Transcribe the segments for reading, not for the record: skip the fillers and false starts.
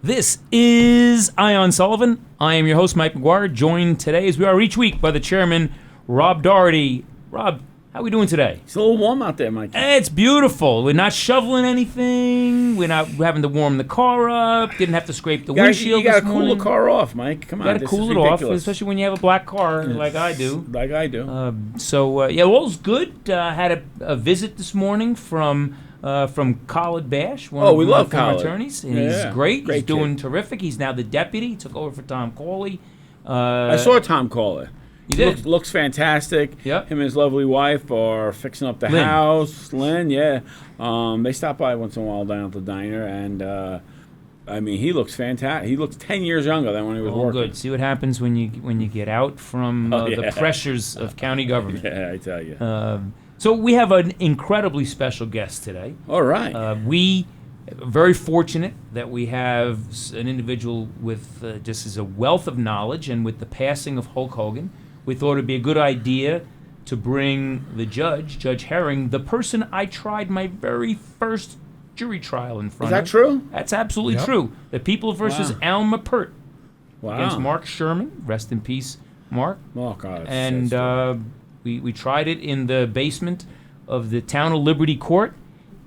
This is Ion Sullivan. I am your host, Mike McGuire, joined today, as we are each week, by the chairman, Rob Doherty. Rob, how are we doing today? It's a little warm out there, Mike. It's beautiful. We're not shoveling anything. We're not having to warm the car up. Didn't have to scrape the windshield. You got this to cool morning. the car off, Mike. Come on, You got to cool it off, especially when you have a black car like I do. Like I do. All's good. Had a visit this morning from Khaled Bash, one of we my love former Khaled. attorneys, and Yeah, he's great. He's great doing kid. terrific. He's now the deputy. He took over for Tom Cawley. I saw Tom Caller. You did? Looks fantastic. Yep. Him and his lovely wife are fixing up the Lynn. house. Lynn, yeah. They stop by once in a while down at the diner, and he looks fantastic. He looks 10 years younger than when he was All working. good. See what happens when you get out from the pressures of county government. Yeah, I tell you. So we have an incredibly special guest today. All right. We are very fortunate that we have an individual with just as a wealth of knowledge, and with the passing of Hulk Hogan, we thought it'd be a good idea to bring the Judge Herring, the person I tried my very first jury trial in front of. Is that true? That's absolutely true. The People versus Al Mapert against Mark Sherman. Rest in peace, Mark. Oh, God. And we tried it in the basement of the Town of Liberty Court.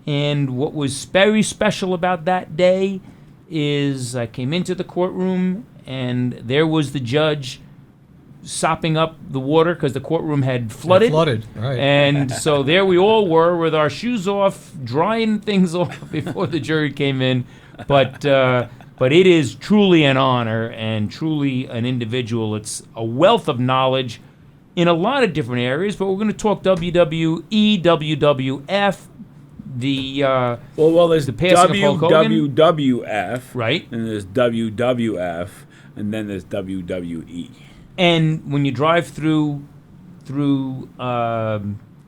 And what was very special about that day is I came into the courtroom, and there was the judge sopping up the water because the courtroom had flooded. Right. And so there we all were with our shoes off, drying things off before the jury came in. But it is truly an honor and truly an individual. It's a wealth of knowledge in a lot of different areas, but we're going to talk WWE, WWF, there's the passing of Hulk Hogan. WWF, Right. and there's WWF, and then there's WWE. And when you drive through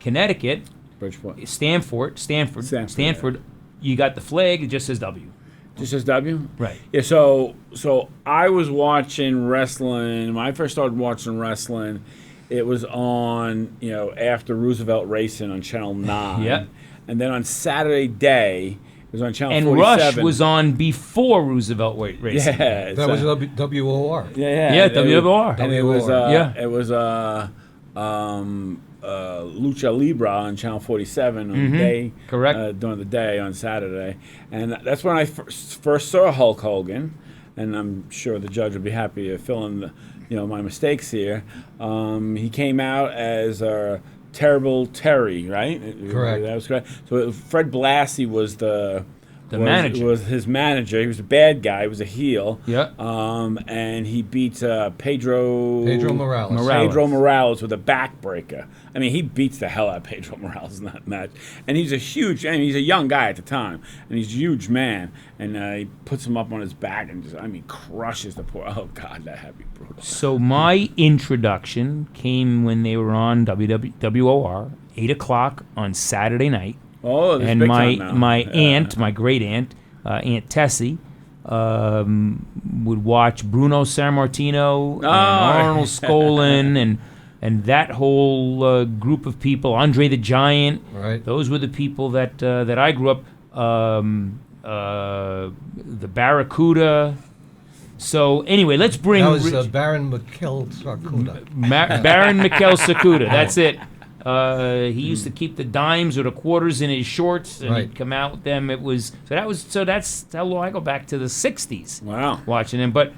Connecticut, Bridgeport. Stanford, you got the flag. It just says W. Just says W? Right. Yeah, so I was watching wrestling. When I first started watching wrestling, it was on, after Roosevelt Racing on Channel 9. Yep. And then on Saturday day, it was on Channel And 47. Rush was on before Roosevelt Racing. Yeah. That was WOR. Yeah, WOR. And it was, WOR. it was Lucha Libre on Channel 47 on the day. Correct. During the day on Saturday. And that's when I first saw Hulk Hogan. And I'm sure the judge would be happy to fill in my mistakes here. He came out as Terrible Terry, right? Correct. That was correct. So Fred Blassie was the manager. Was his manager. He was a bad guy. He was a heel. Yeah. And he beat Pedro Morales. Pedro Morales with a backbreaker. I mean, he beats the hell out of Pedro Morales in that match. And he's he's a young guy at the time, and he's a huge man. And he puts him up on his back and crushes the poor. Oh God, that had to be brutal. So my introduction came when they were on WOR, 8 o'clock on Saturday night. Oh, this is And big time now. my aunt, my great aunt, Aunt Tessie, would watch Bruno Sammartino and Arnold Skolin and that whole group of people, Andre the Giant. Right. Those were the people that I grew up. The Barracuda. So anyway, let's bring That was Baron Mikhail Sarkuda. Baron Mikhail Sakuda. That's it. He used to keep the dimes or the quarters in his shorts, and he'd come out with them. That's how long I go back to the '60s. Wow. Watching him, but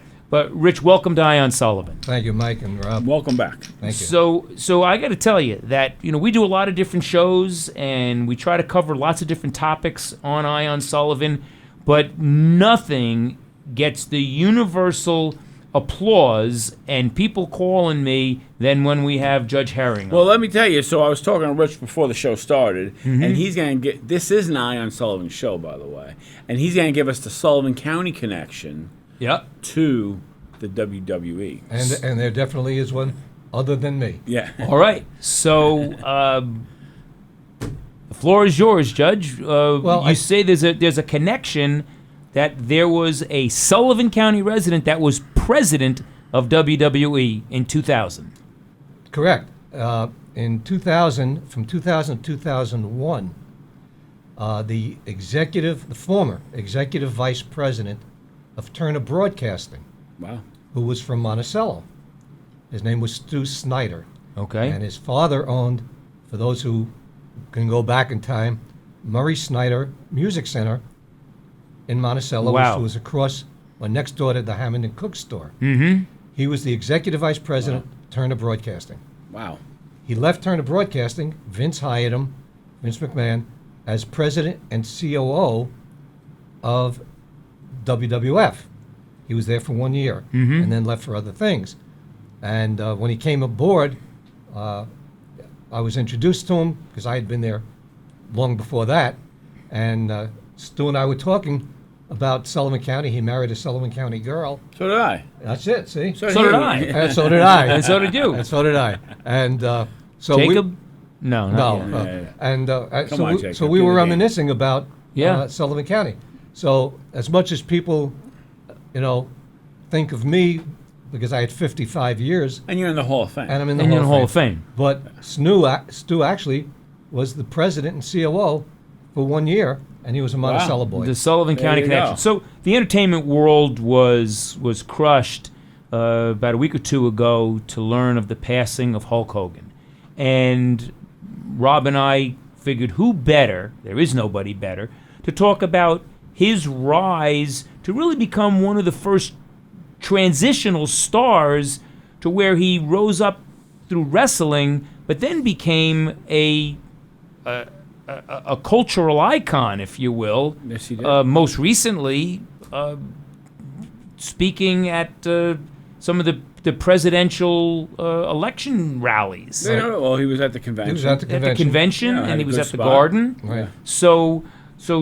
Rich, welcome to Ion Sullivan. Thank you, Mike and Rob. Welcome back. Thank you. So I got to tell you that we do a lot of different shows, and we try to cover lots of different topics on Ion Sullivan, but nothing gets the universal applause and people calling me than when we have Judge Herring on. Well, let me tell you. So I was talking to Rich before the show started, and he's going to get. This is an Ion Sullivan show, by the way, and he's going to give us the Sullivan County connection. Yep. To the WWE. And there definitely is one other than me. Yeah. All right. So the floor is yours, Judge. You say there's a connection that there was a Sullivan County resident that was president of WWE in 2000. Correct. In 2000, from 2000 to 2001, the former executive vice president of Turner Broadcasting, Wow. who was from Monticello. His name was Stu Snyder. Okay. And his father owned, for those who can go back in time, Murray Snyder Music Center in Monticello, Wow. which was across or next door to the Hammond and Cook store. Mm-hmm. He was the executive vice president, Turner Broadcasting. Wow. He left Turner Broadcasting. Vince hired him, Vince McMahon, as president and COO of WWF. He was there for 1 year and then left for other things. And when he came aboard, I was introduced to him because I had been there long before that. And Stu and I were talking about Sullivan County. He married a Sullivan County girl. So did I. That's it, see? So did I. And so did I. And so did you. And so did I. And so Jacob? No, not no. yet. Yeah. And Come on, Jacob, so we give were the game. reminiscing about Yeah. Sullivan County. So as much as people, think of me because I had 55 years And you're in the Hall of Fame. and I'm in the And Hall, you're in the Hall of Fame. But Stu actually was the president and COO for 1 year, and he was a Monticello boy. The Sullivan There County you connection. go. So the entertainment world was crushed about a week or two ago to learn of the passing of Hulk Hogan. And Rob and I figured who better, there is nobody better, to talk about his rise to really become one of the first transitional stars to where he rose up through wrestling, but then became a cultural icon, if you will. Yes, he did. Most recently, speaking at some of the presidential election rallies. Well, he was at the convention. He was at the At convention. the convention, Yeah, had and a he was good at the spot. Garden. Right. So,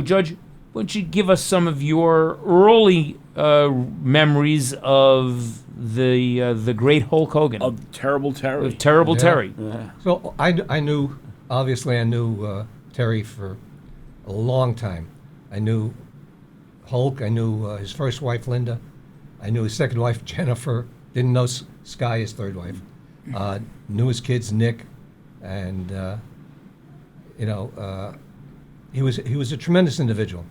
Judge, why don't you give us some of your early memories of the great Hulk Hogan, Of Terrible Terry. of Terrible Yeah. Terry? Yeah. So I knew, obviously, I knew Terry for a long time. I knew Hulk. I knew his first wife, Linda. I knew his second wife, Jennifer. Didn't know Sky, his third wife. Knew his kids, Nick, and he was a tremendous individual.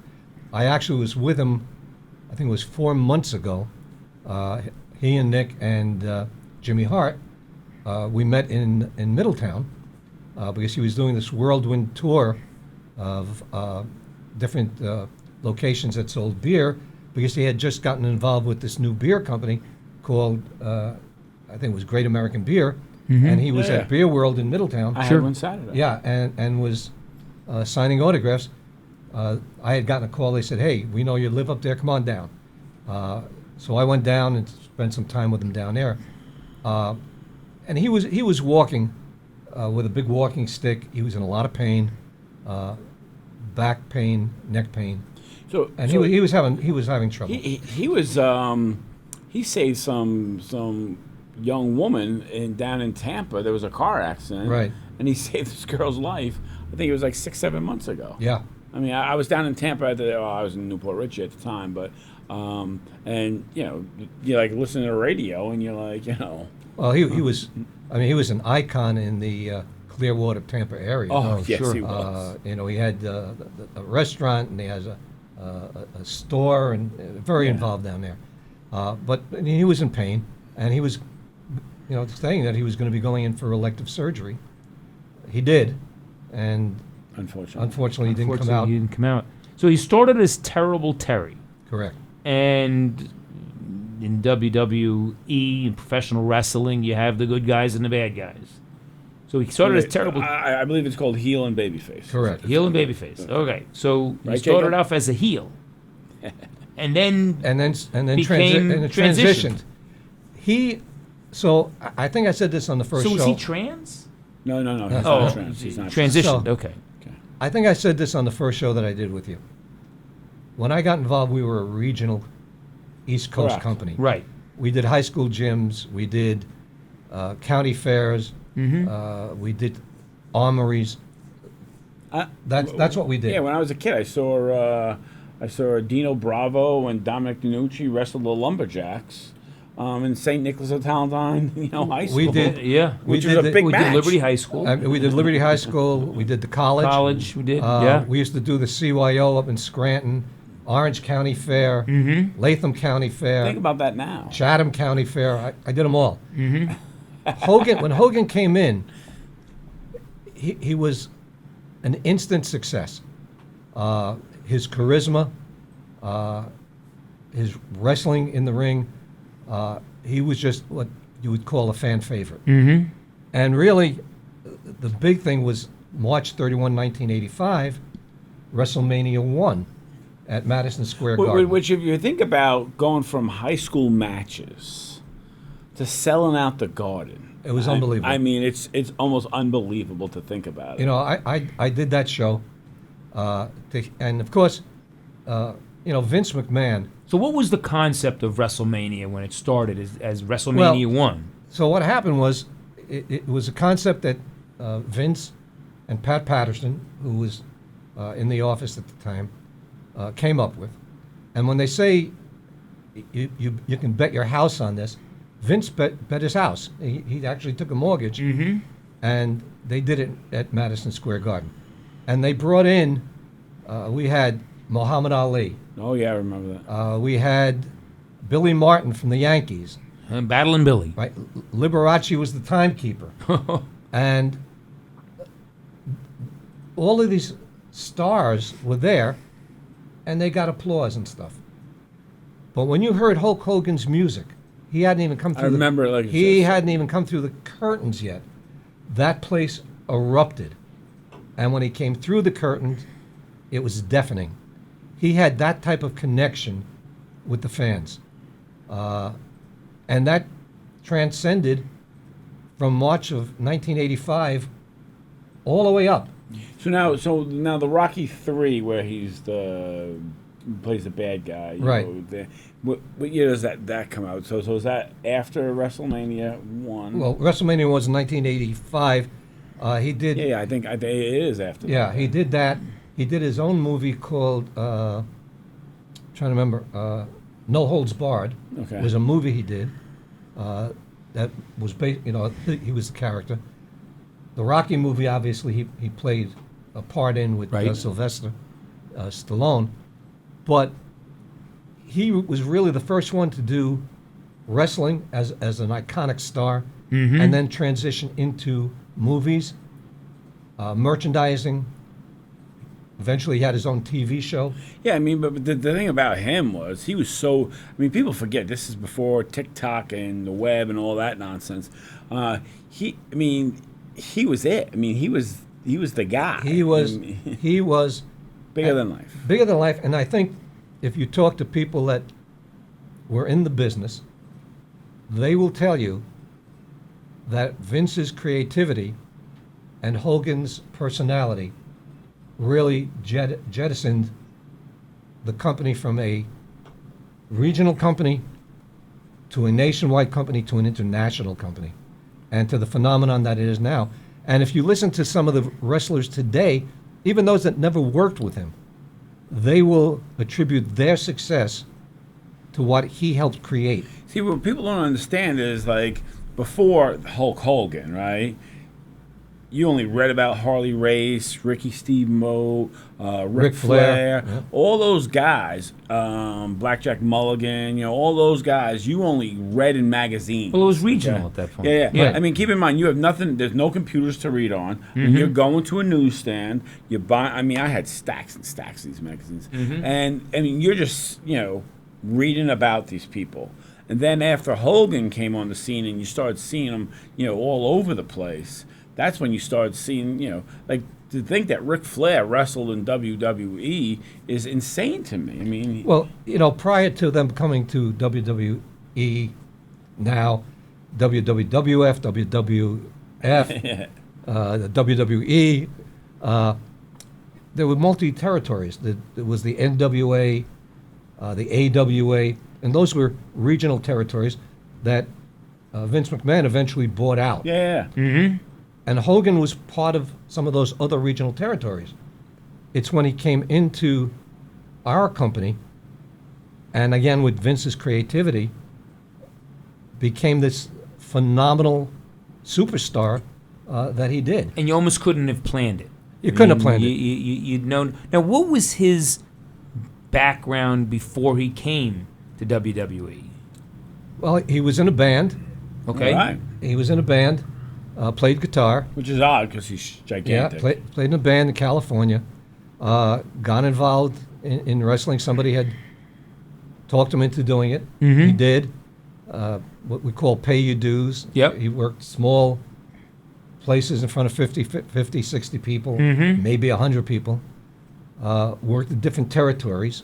I actually was with him. I think it was 4 months ago. He and Nick and Jimmy Hart. We met in Middletown because he was doing this whirlwind tour of different locations that sold beer because he had just gotten involved with this new beer company called, I think it was Great American Beer, and he was Yeah. at Beer World in Middletown. I Sure. had one Saturday. Yeah, and was signing autographs. I had gotten a call. They said, "Hey, we know you live up there. Come on down." So I went down and spent some time with him down there. And he was walking with a big walking stick. He was in a lot of pain, back pain, neck pain, So, and so he was having trouble. he was he saved some young woman down in Tampa. There was a car accident, Right. And he saved this girl's life. I think it was like 6-7 months ago. Yeah. I mean, I was down in Tampa I was in Newport Richie at the time, but and you like listen to the radio and you're like, Well, he was. I mean, he was an icon in the Clearwater, Tampa area. oh yes, sure. he was. He had a restaurant and he has a store and very involved down there. But he was in pain, and he was, saying that he was going to be going in for elective surgery. He did, and Unfortunately, he didn't come Unfortunately, out. he didn't come out. So he started as Terrible Terry. Correct. And in WWE, in professional wrestling, you have the good guys and the bad guys. So he started as Terrible I believe it's called heel and babyface. Correct. heel and babyface. Okay, so he Right, started Jacob? off as a heel, and then And then Became transitioned. I think I said this on the first so show. was he trans? No, he's Oh, not trans. He's not trans. transitioned. So- Okay. I think I said this on the first show that I did with you. When I got involved, we were a regional East Coast Correct. company. Right. We did high school gyms. We did county fairs. We did armories. That's what we did. Yeah, when I was a kid, I saw Dino Bravo and Dominic DiNucci wrestle the Lumberjacks in St. Nicholas of Talandine, high school. We did. Yeah. Which we was did a big We match. did Liberty High School. We did Liberty High School. We did the college. College. We did. Yeah. We used to do the CYO up in Scranton. Orange County Fair, Latham County Fair, Think about that now. Chatham County Fair. I did them all. Hogan, when Hogan came in, he was an instant success. His charisma, his wrestling in the ring, he was just what you would call a fan favorite. And really, the big thing was March 31, 1985, WrestleMania 1 at Madison Square Garden. Which, if you think about going from high school matches to selling out the Garden, It was unbelievable. I mean, it's almost unbelievable to think about it. You know, I did that show, and of course, Vince McMahon. So what was the concept of WrestleMania when it started as WrestleMania 1? So what happened was, it was a concept that Vince and Pat Patterson, who was in the office at the time, came up with. And when they say you can bet your house on this, Vince bet his house. He actually took a mortgage, and they did it at Madison Square Garden. And they brought in, we had Muhammad Ali. Oh, yeah, I remember that. We had Billy Martin from the Yankees. Battling Billy. Right, Liberace was the timekeeper, and all of these stars were there, and they got applause and stuff. But when you heard Hulk Hogan's music, he hadn't even come through. I remember, like he hadn't even come through the curtains yet. That place erupted, and when he came through the curtains, it was deafening. He had that type of connection with the fans. And that transcended from March of 1985 all the way up. So now the Rocky 3, where plays the bad guy. Right. What year does that come out? So is that after WrestleMania 1? Well, WrestleMania was in 1985. He did. Yeah, I think it is after. Yeah, that. he did that. He did his own movie called, trying to remember, No Holds Barred. Okay. It was a movie he did that was based, he was the character. The Rocky movie, obviously, he played a part in with Right. Sylvester Stallone. But he was really the first one to do wrestling as an iconic star, and then transition into movies, merchandising. Eventually, he had his own TV show. Yeah, I mean, but the thing about him was he was so. I mean, people forget this is before TikTok and the web and all that nonsense. He was it. I mean, he was the guy. He was bigger than life. Bigger than life, and I think if you talk to people that were in the business, they will tell you that Vince's creativity and Hogan's personality really jettisoned the company from a regional company to a nationwide company to an international company, and to the phenomenon that it is now. And if you listen to some of the wrestlers today, even those that never worked with him, they will attribute their success to what he helped create. See, what people don't understand is, like, before Hulk Hogan, right? You only read about Harley Race, Ricky Steamboat, Ric Flair, yeah. all those guys, Blackjack Mulligan, all those guys, you only read in magazines. Well, it was regional okay? at that point. Yeah. Right. I mean, keep in mind, you have nothing, there's no computers to read on. When you're going to a newsstand, you buy, I mean, I had stacks and stacks of these magazines. And, I mean, you're just, reading about these people. And then after Hogan came on the scene and you started seeing them, all over the place, that's when you started seeing, like, to think that Ric Flair wrestled in WWE is insane to me. I mean, Well, prior to them coming to WWE, now WWF, WWF, the WWE, there were multi-territories. There was the NWA, the AWA, and those were regional territories that Vince McMahon eventually bought out. yeah. And Hogan was part of some of those other regional territories. It's when he came into our company, and again with Vince's creativity, became this phenomenal superstar that he did. And you almost couldn't have planned it. You couldn't have planned it. You'd known. Now, what was his background before he came to WWE? Well, he was in a band. Okay. All right. He was in a band, played guitar. Which is odd because he's Yeah, gigantic. played in a band in California. Got involved in wrestling. Somebody had talked him into doing it. He did. What we call pay your dues. Yep. He worked small places in front of 50, 60 people, maybe 100 people. Worked in different territories,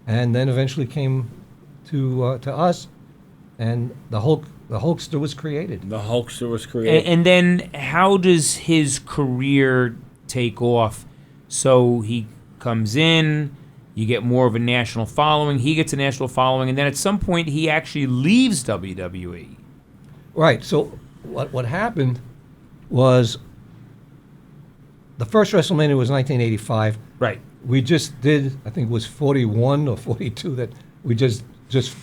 and then eventually came to us, and the Hulkster was created. The Hulkster was created. And then how does his career take off? So he comes in, you get more of a national following, he gets a national following, and then at some point he actually leaves WWE. Right. So what happened was the first WrestleMania was 1985. Right. We just did, I think it was 41 or 42 that we just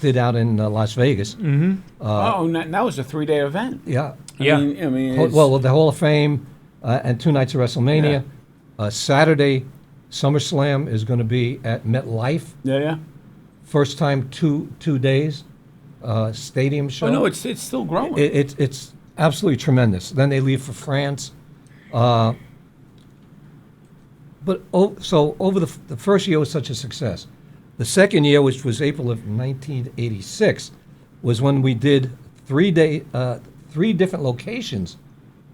did out in Las Vegas. and that was a 3-day event. Yeah. Yeah. I mean, it's- Well, the Hall of Fame and 2 nights of WrestleMania. Saturday, SummerSlam is going to be at MetLife. yeah. First time two days stadium show. Oh no, it's still growing. It's absolutely tremendous. Then they leave for France. So over the first year was such a success. The second year, which was April of 1986, was when we did 3 different locations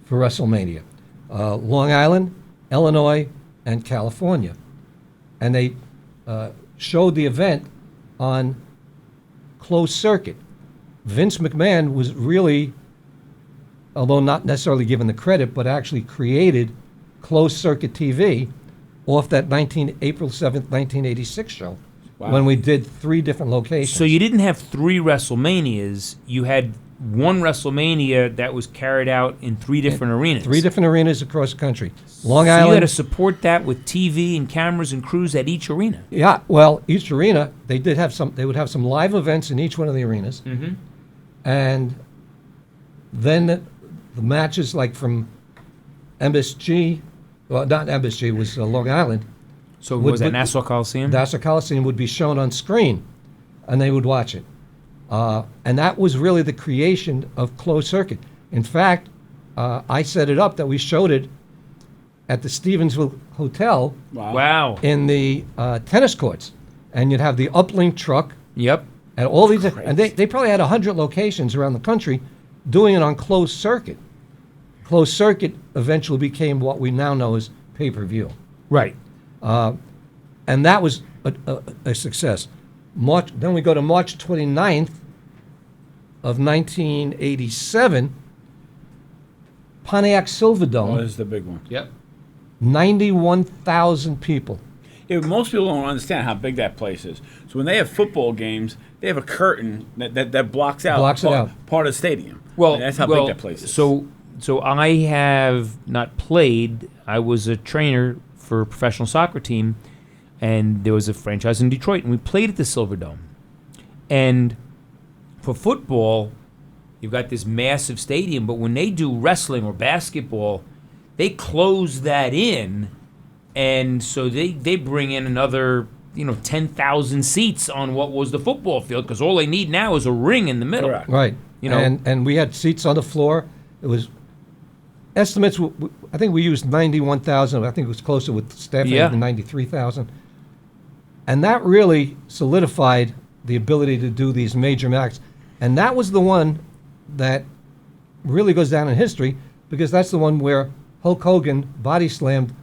for WrestleMania: Long Island, Illinois, and California. And they showed the event on closed circuit. Vince McMahon was really, although not necessarily given the credit, but actually created closed circuit TV off that April 7th, 1986 show. Wow. When we did 3 different locations. So you didn't have 3 WrestleManias. You had one WrestleMania that was carried out in 3 different arenas. 3 different arenas across the country. Long So Island. you had to support that with TV and cameras and crews at each arena. Yeah, well, each arena they would have some live events in each one of the arenas, and then the matches like from MSG, well, not MSG, it was Long Island. So Would- was that would- Nassau Coliseum? Nassau Coliseum would be shown on screen, and they would watch it. And that was really the creation of closed circuit. In fact, I set it up that we showed it at the Stevensville Hotel Wow. in the tennis courts, and you'd have the uplink truck Yep. and all these, and they probably had 100 locations around the country doing it on closed circuit. Closed circuit eventually became what we now know as pay-per-view. Right. And that was a success. Then we go to March 29th of 1987, Pontiac Oh, Silverdome, this is the big one. Yep. 91,000 people. Yeah, most people don't understand how big that place is. So when they have football games, they have a curtain that blocks out part of the stadium. Well, And that's how big that place is. So I have not played. I was a trainer for a professional soccer team, and there was a franchise in Detroit, and we played at the Silverdome. And for football, you've got this massive stadium, but when they do wrestling or basketball, they close that in, and so they bring in another 10,000 seats on what was the football field, because all they need now is a ring in the middle. Correct. Right. You know- and we had seats on the floor. It was estimates. I think we used 91,000. I think it was closer with staffing Yeah. than 93,000. And that really solidified the ability to do these major matches. And that was the one that really goes down in history, because that's the one where Hulk Hogan body slammed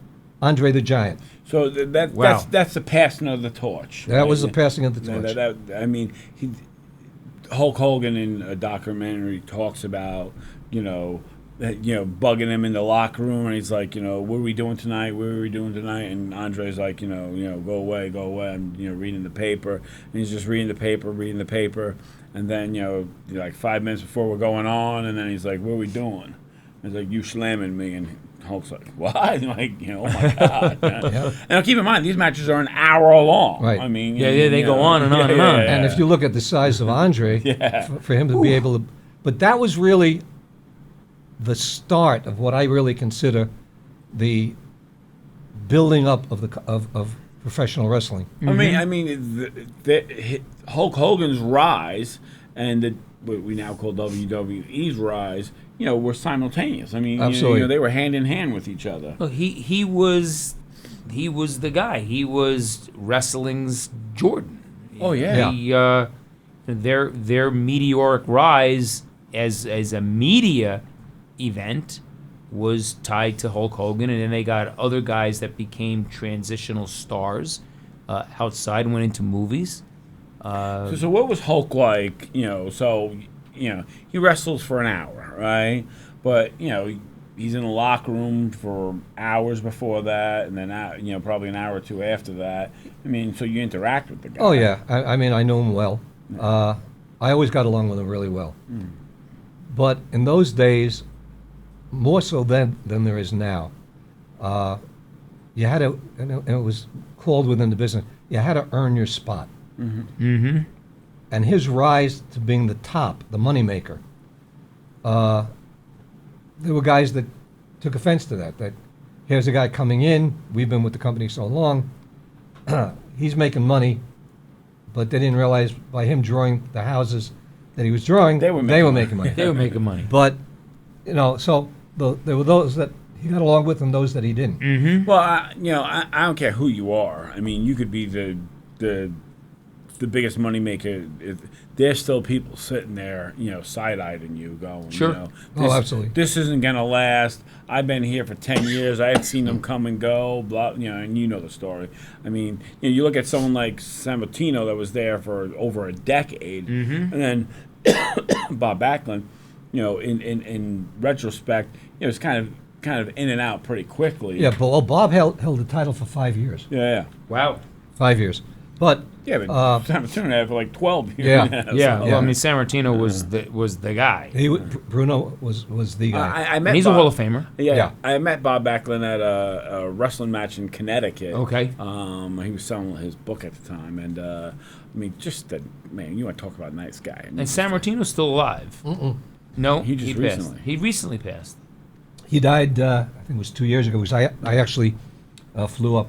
Andre the Giant. So Wow. that's the passing of the torch. That was the Yeah. passing of the torch. I mean, Hulk Hogan in a documentary talks about, bugging him in the locker room, and he's like, what are we doing tonight? What are we doing tonight? And Andre's like, go away. I'm, reading the paper, and he's just reading the paper, and then, like 5 minutes before we're going on, and then he's like, what are we doing? He's like, you slamming me, and Hulk's like, what? I'm like, oh my God. Yeah. And keep in mind, these matches are an hour long. Right. I mean, Yeah, they go on and on and on. And if you look at the size of Andre, for him to be able to, but that was really the start of what I really consider the building up of professional wrestling. I mean, Hulk Hogan's rise and what we now call WWE's rise, were simultaneous. I mean, Absolutely. They were hand in hand with each other. Well, he was the guy. He was wrestling's Jordan. Oh yeah. Their meteoric rise as a media event was tied to Hulk Hogan, and then they got other guys that became transitional stars outside and went into movies. So what was Hulk like? He wrestles for an hour, right? But he's in the locker room for hours before that, and then probably an hour or two after that. I mean, so you interact with the guy. Oh yeah, I mean I know him well. I always got along with him really well. But in those days, more so than there is now, you had to, and it was called within the business, you had to earn your spot. Mm-hmm. And his rise to being the top, the moneymaker, there were guys that took offense to that. That here's a guy coming in, we've been with the company so long, he's making money, but they didn't realize by him drawing the houses that he was drawing, they were making money. They were making money. But, so there were those that he got along with and those that he didn't. Mm-hmm. Well, I don't care who you are. I mean, you could be the biggest moneymaker. There's still people sitting there, side-eyeing you, going, Sure. Absolutely. This isn't gonna last. I've been here for 10 years. I had seen them come and go. Blah, and you know the story. I mean, you look at someone like Sammartino that was there for over a decade, and then Bob Backlund. In retrospect, it's kind of in and out pretty quickly. Yeah, but Bob held the title for 5 years. Yeah. Wow. 5 years. But Yeah, but Sammartino had for like 12 years. Yeah. Yeah. So- Well, I mean, Sammartino was the guy. Bruno was the guy. I met And he's a Bob- Hall of Famer. Yeah, I met Bob Backlund at a wrestling match in Connecticut. Okay. He was selling his book at the time, and you want to talk about a nice guy. I mean, And Sammartino's still alive. No, He just passed. recently. He recently passed. He died, I think it was 2 years ago. I actually flew up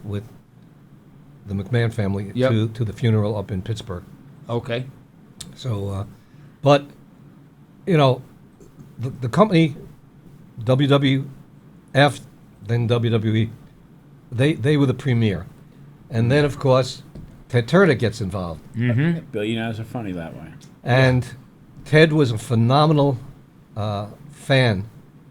with the McMahon family Yep. to the funeral up in Pittsburgh. Okay. So, but, the company, WWF, then WWE, they were the premier. And then, of course, Ted Turner gets involved. Mm-hmm. billionaires are funny that way. And Ted was a phenomenal fan,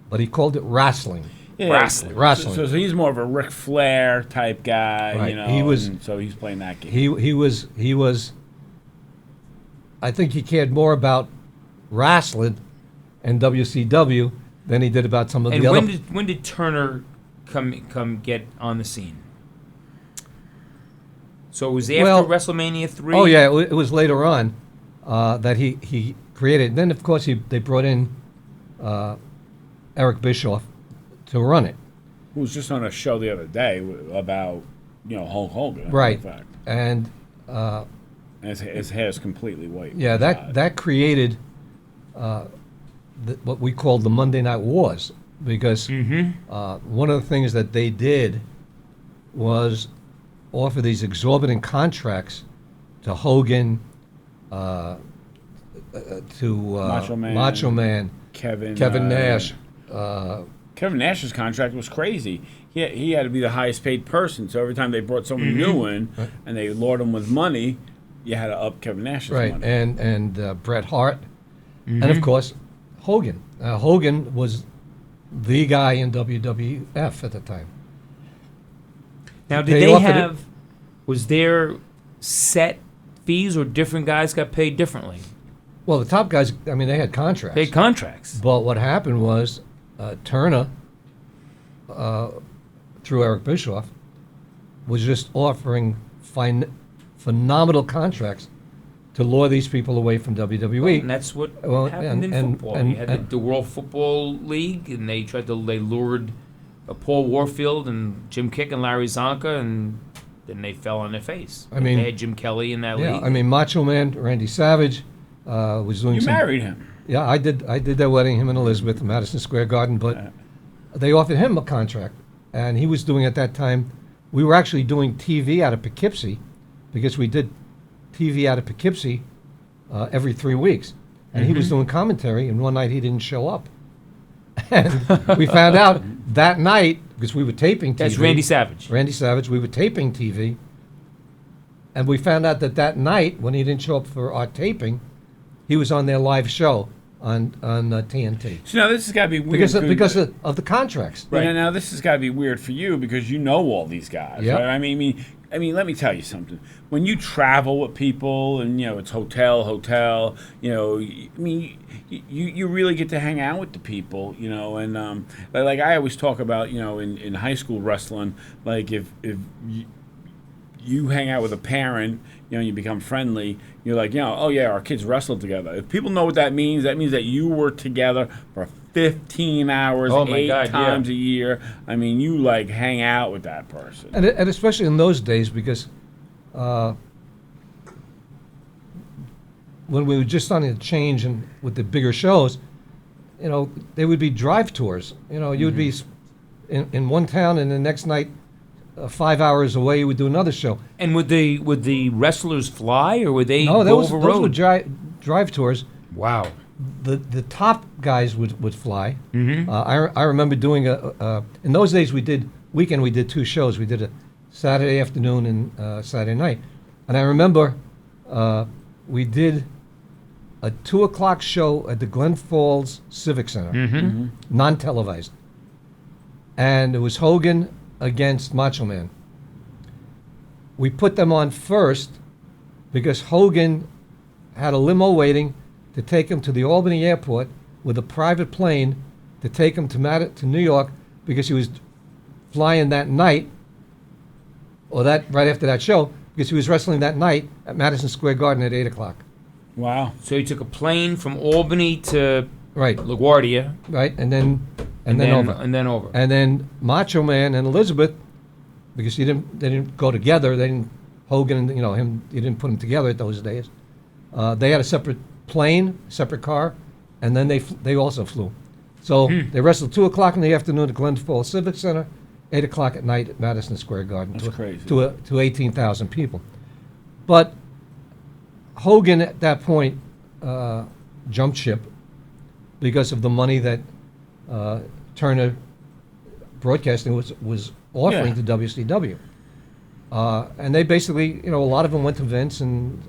but he called it wrestling. Yeah, Wrestling. So he's more of a Ric Flair type guy, Right. He was- and so he's playing that game. He was. I think he cared more about wrestling and WCW than he did about some of And the other. when did Turner come get on the scene? So it was after Well, WrestleMania 3? Oh yeah, it was later on that he created. Then of course they brought in Eric Bischoff to run it. Who was just on a show the other day about Hulk Hogan, Right. In fact. And And his hair is completely white. yeah, that created what we called the Monday Night Wars, because one of the things that they did was offer these exorbitant contracts to Hogan, to Macho Man. Kevin Kevin Nash. Kevin Nash's contract was crazy. He had to be the highest paid person. So every time they brought someone new in and they lured him with money, you had to up Kevin Nash's Right, money. and Bret Hart, and of course Hogan. Hogan was the guy in WWF at the time. Now, did They they offered it- have? Was there set fees, or different guys got paid differently? Well, the top guys, I mean, they had contracts. Paid contracts. But what happened was Turner, through Eric Bischoff, was just offering phenomenal contracts to lure these people away from WWE. And that's what Well, happened in and- football. and- You had the World Football League, and they lured Paul Warfield and Jim Kick and Larry Zonka, and then they fell on their face. I mean- they had Jim Kelly in that Yeah, league. I mean, Macho Man, Randy Savage, was doing You some. married him. Yeah, I did their wedding, him and Elizabeth, in Madison Square Garden, but they offered him a contract, and he was doing at that time we were actually doing TV out of Poughkeepsie because we did TV out of Poughkeepsie every 3 weeks. And he was doing commentary, and one night he didn't show up. And we found out that night, because we were taping TV. That's Randy Savage. Randy Savage, we were taping TV. And we found out that night, when he didn't show up for our taping, he was on their live show on TNT. So now this has got to be weird. Because of the contracts. Right. Now this has got to be weird for you because you know all these guys. Yep. Right? I mean, let me tell you something. When you travel with people and, it's hotel, you really get to hang out with the people, and like I always talk about, in high school wrestling, like if you hang out with a parent, you become friendly, you're like, oh yeah, our kids wrestled together. If people know what that means that you were together for 15 hours, 8 times a year. I mean, you like hang out with that person. And especially in those days, because when we were just starting to change and with the bigger shows, they would be drive tours. You would be in one town, and the next night, 5 hours away, you would do another show. And would the wrestlers fly, or would they No, go those over road? were drive tours. Wow. The top guys would fly. Mm-hmm. I remember doing in those days we did 2 shows. We did a Saturday afternoon and Saturday night, and I remember we did a 2:00 show at the Glen Falls Civic Center, non-televised, and it was Hogan against Macho Man. We put them on first because Hogan had a limo waiting to take him to the Albany airport with a private plane to take him to New York because he was flying that night, or that right after that show, because he was wrestling that night at Madison Square Garden at 8 o'clock. Wow. So he took a plane from Albany to Right. LaGuardia. Right, and then over. And then over. And then Macho Man and Elizabeth, because they didn't go together. Hogan and him. You didn't put them together at those days. They had a separate plane, separate car, and then they also flew. So they wrestled 2:00 in the afternoon at Glen Falls Civic Center, 8 o'clock at night at Madison Square Garden. That's crazy. To 18,000 people. But Hogan at that point jumped ship because of the money that Turner Broadcasting was offering to WCW. And they basically, a lot of them went to Vince and,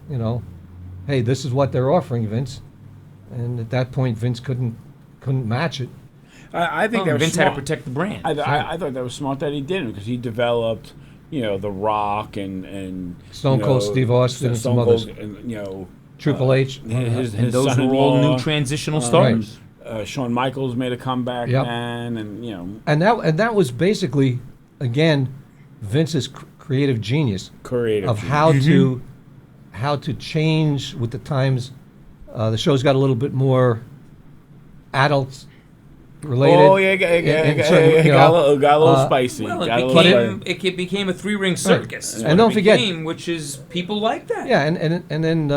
hey, this is what they're offering, Vince. And at that point, Vince couldn't match it. I think that was Vince smart. had to protect the brand. I thought that was smart that he didn't, because he developed, The Rock and Stone Cold Steve Austin and some others. And, Triple H. his and those were all son-in-law, new transitional stars. Shawn Michaels made a comeback then, and And that was basically, again, Vince's creative genius of how to change with the times. The show's got a little bit more adult related. Oh yeah, it got a little spicy. Well, it became a three-ring circus. And don't forget, which is people like that. Yeah, and then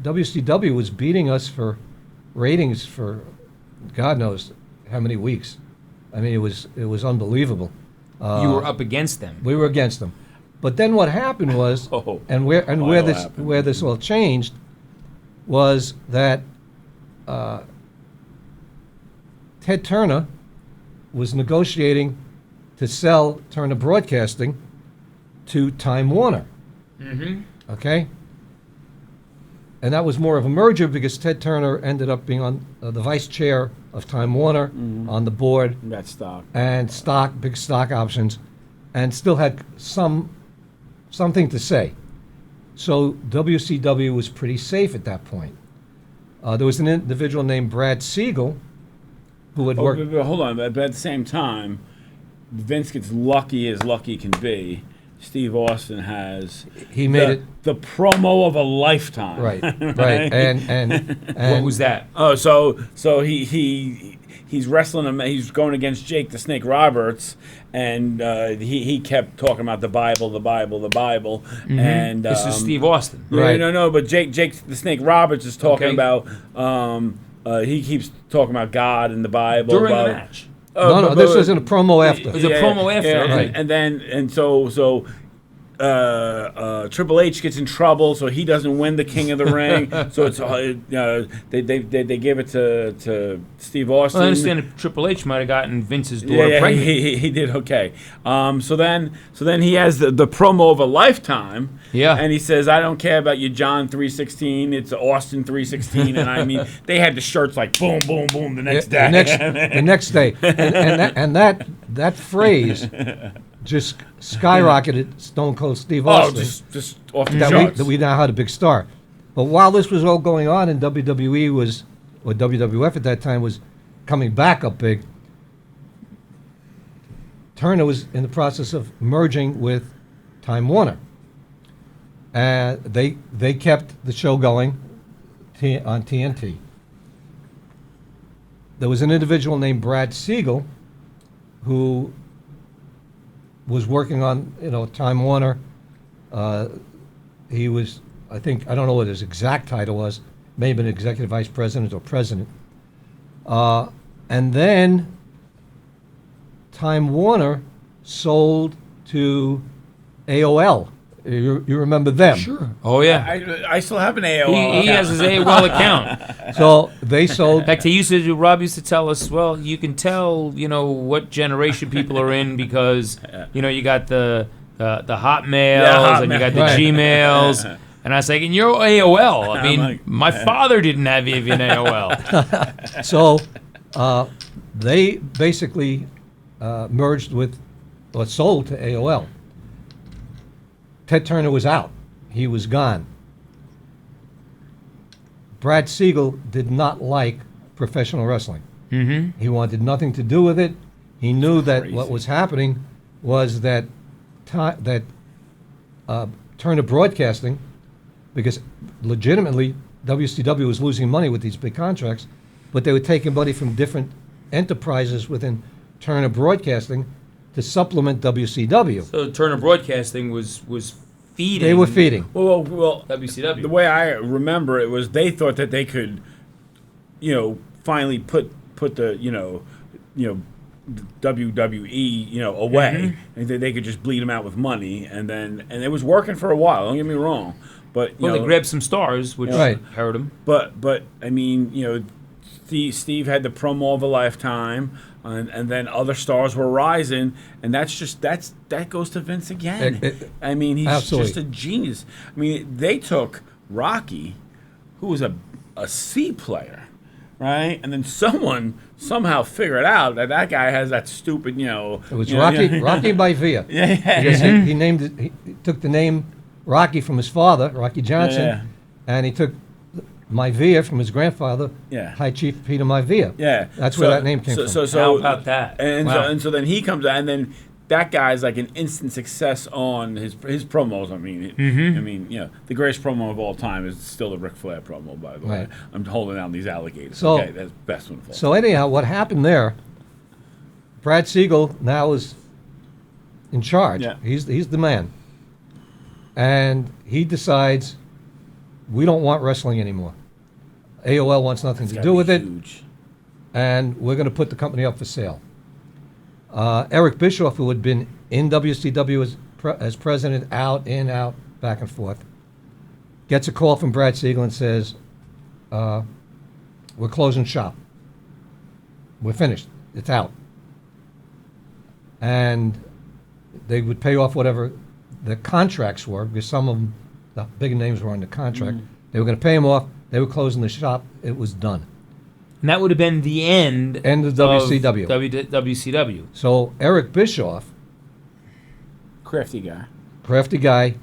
WCW was beating us for ratings for God knows how many weeks. I mean, it was unbelievable. You were up against them. We were against them. But then what happened was, where this all changed, was that Ted Turner was negotiating to sell Turner Broadcasting to Time Warner. Mm-hmm. Okay? And that was more of a merger because Ted Turner ended up being on the vice chair of Time Warner, on the board. That stock. And big stock options, and still had something to say. So WCW was pretty safe at that point. There was an individual named Brad Siegel who had worked. But hold on, but at the same time, Vince gets lucky as lucky can be. Steve Austin has the promo of a lifetime. Right. And what was that? Oh, so he's wrestling him. He's going against Jake the Snake Roberts, and he kept talking about the Bible. Mm-hmm. And this is Steve Austin. Right. No, but Jake the Snake Roberts is talking about. He keeps talking about God and the Bible during the match. No, this was in a promo after. It was a promo after, okay. And so Triple H gets in trouble, so he doesn't win the King of the Ring. So it's they give it to Steve Austin. Well, I understand that Triple H might have gotten Vince's daughter pregnant. He did okay. So then he has the promo of a lifetime. Yeah. And he says, "I don't care about you, John 3:16. It's Austin 3:16." And I mean, they had the shirts like boom, boom, boom the next day. The next day, and that phrase just skyrocketed Stone Cold Steve Austin. Just off the that charts. we now had a big star. But while this was all going on, and WWE was, or WWF at that time was coming back up big, Turner was in the process of merging with Time Warner. And they kept the show going on TNT. There was an individual named Brad Siegel who was working on, Time Warner. He was, I don't know what his exact title was, may have been executive vice president or president. And then Time Warner sold to AOL. You remember them? Sure. Oh, yeah. I still have an AOL. He has his AOL account. So they sold. In fact, Rob used to tell us, well, you can tell, what generation people are in because, you got the Hotmails and you got the Right. Gmails. And I was like, and you're AOL. I mean, my father didn't have even AOL. So they basically merged with, or sold to AOL. Ted Turner was out. He was gone. Brad Siegel did not like professional wrestling. Mm-hmm. He wanted nothing to do with it. He knew that crazy. what was happening was that Turner Broadcasting, because legitimately WCW was losing money with these big contracts, but they were taking money from different enterprises within Turner Broadcasting to supplement WCW. So Turner Broadcasting was feeding. They were feeding. Well, WCW. the way I remember it was they thought that they could, finally put the WWE away, and they could just bleed them out with money, and it was working for a while. Don't get me wrong, but Well, they grabbed some stars, which Right. hurt them. But I mean, Steve had the promo of a lifetime, and then other stars were rising, and that goes to Vince again. I mean, he's Absolutely. just a genius. I mean, they took Rocky, who was a C player, right, and then someone somehow figured out that guy has that stupid, It was Rocky Maivia. Yeah. Because he named it. He took the name Rocky from his father, Rocky Johnson, Yeah. and he took Maivia from his grandfather, Yeah. High Chief Peter Maivia. Yeah, That's where that name came from. So How about that? And Wow. so then he comes out, and then that guy's like an instant success on his promos. I mean, the greatest promo of all time is still the Ric Flair promo. By the way, Right. I'm holding down these alligators. So- Okay, that's the best one of all. So anyhow, what happened there? Brad Siegel now is in charge. Yeah. He's the man, and he decides we don't want wrestling anymore. AOL wants nothing It's to gotta do be with it, huge. and we're going to put the company up for sale. Eric Bischoff, who had been in WCW as president, out, in, out, back and forth, gets a call from Brad Siegel and says, we're closing shop. We're finished. It's out. And they would pay off whatever the contracts were, because some of them, the big names were on the contract. They were going to pay them off. They were closing the shop. It was done. And that would have been the end End of WCW. WCW. So Eric Bischoff, Crafty guy. crafty guy,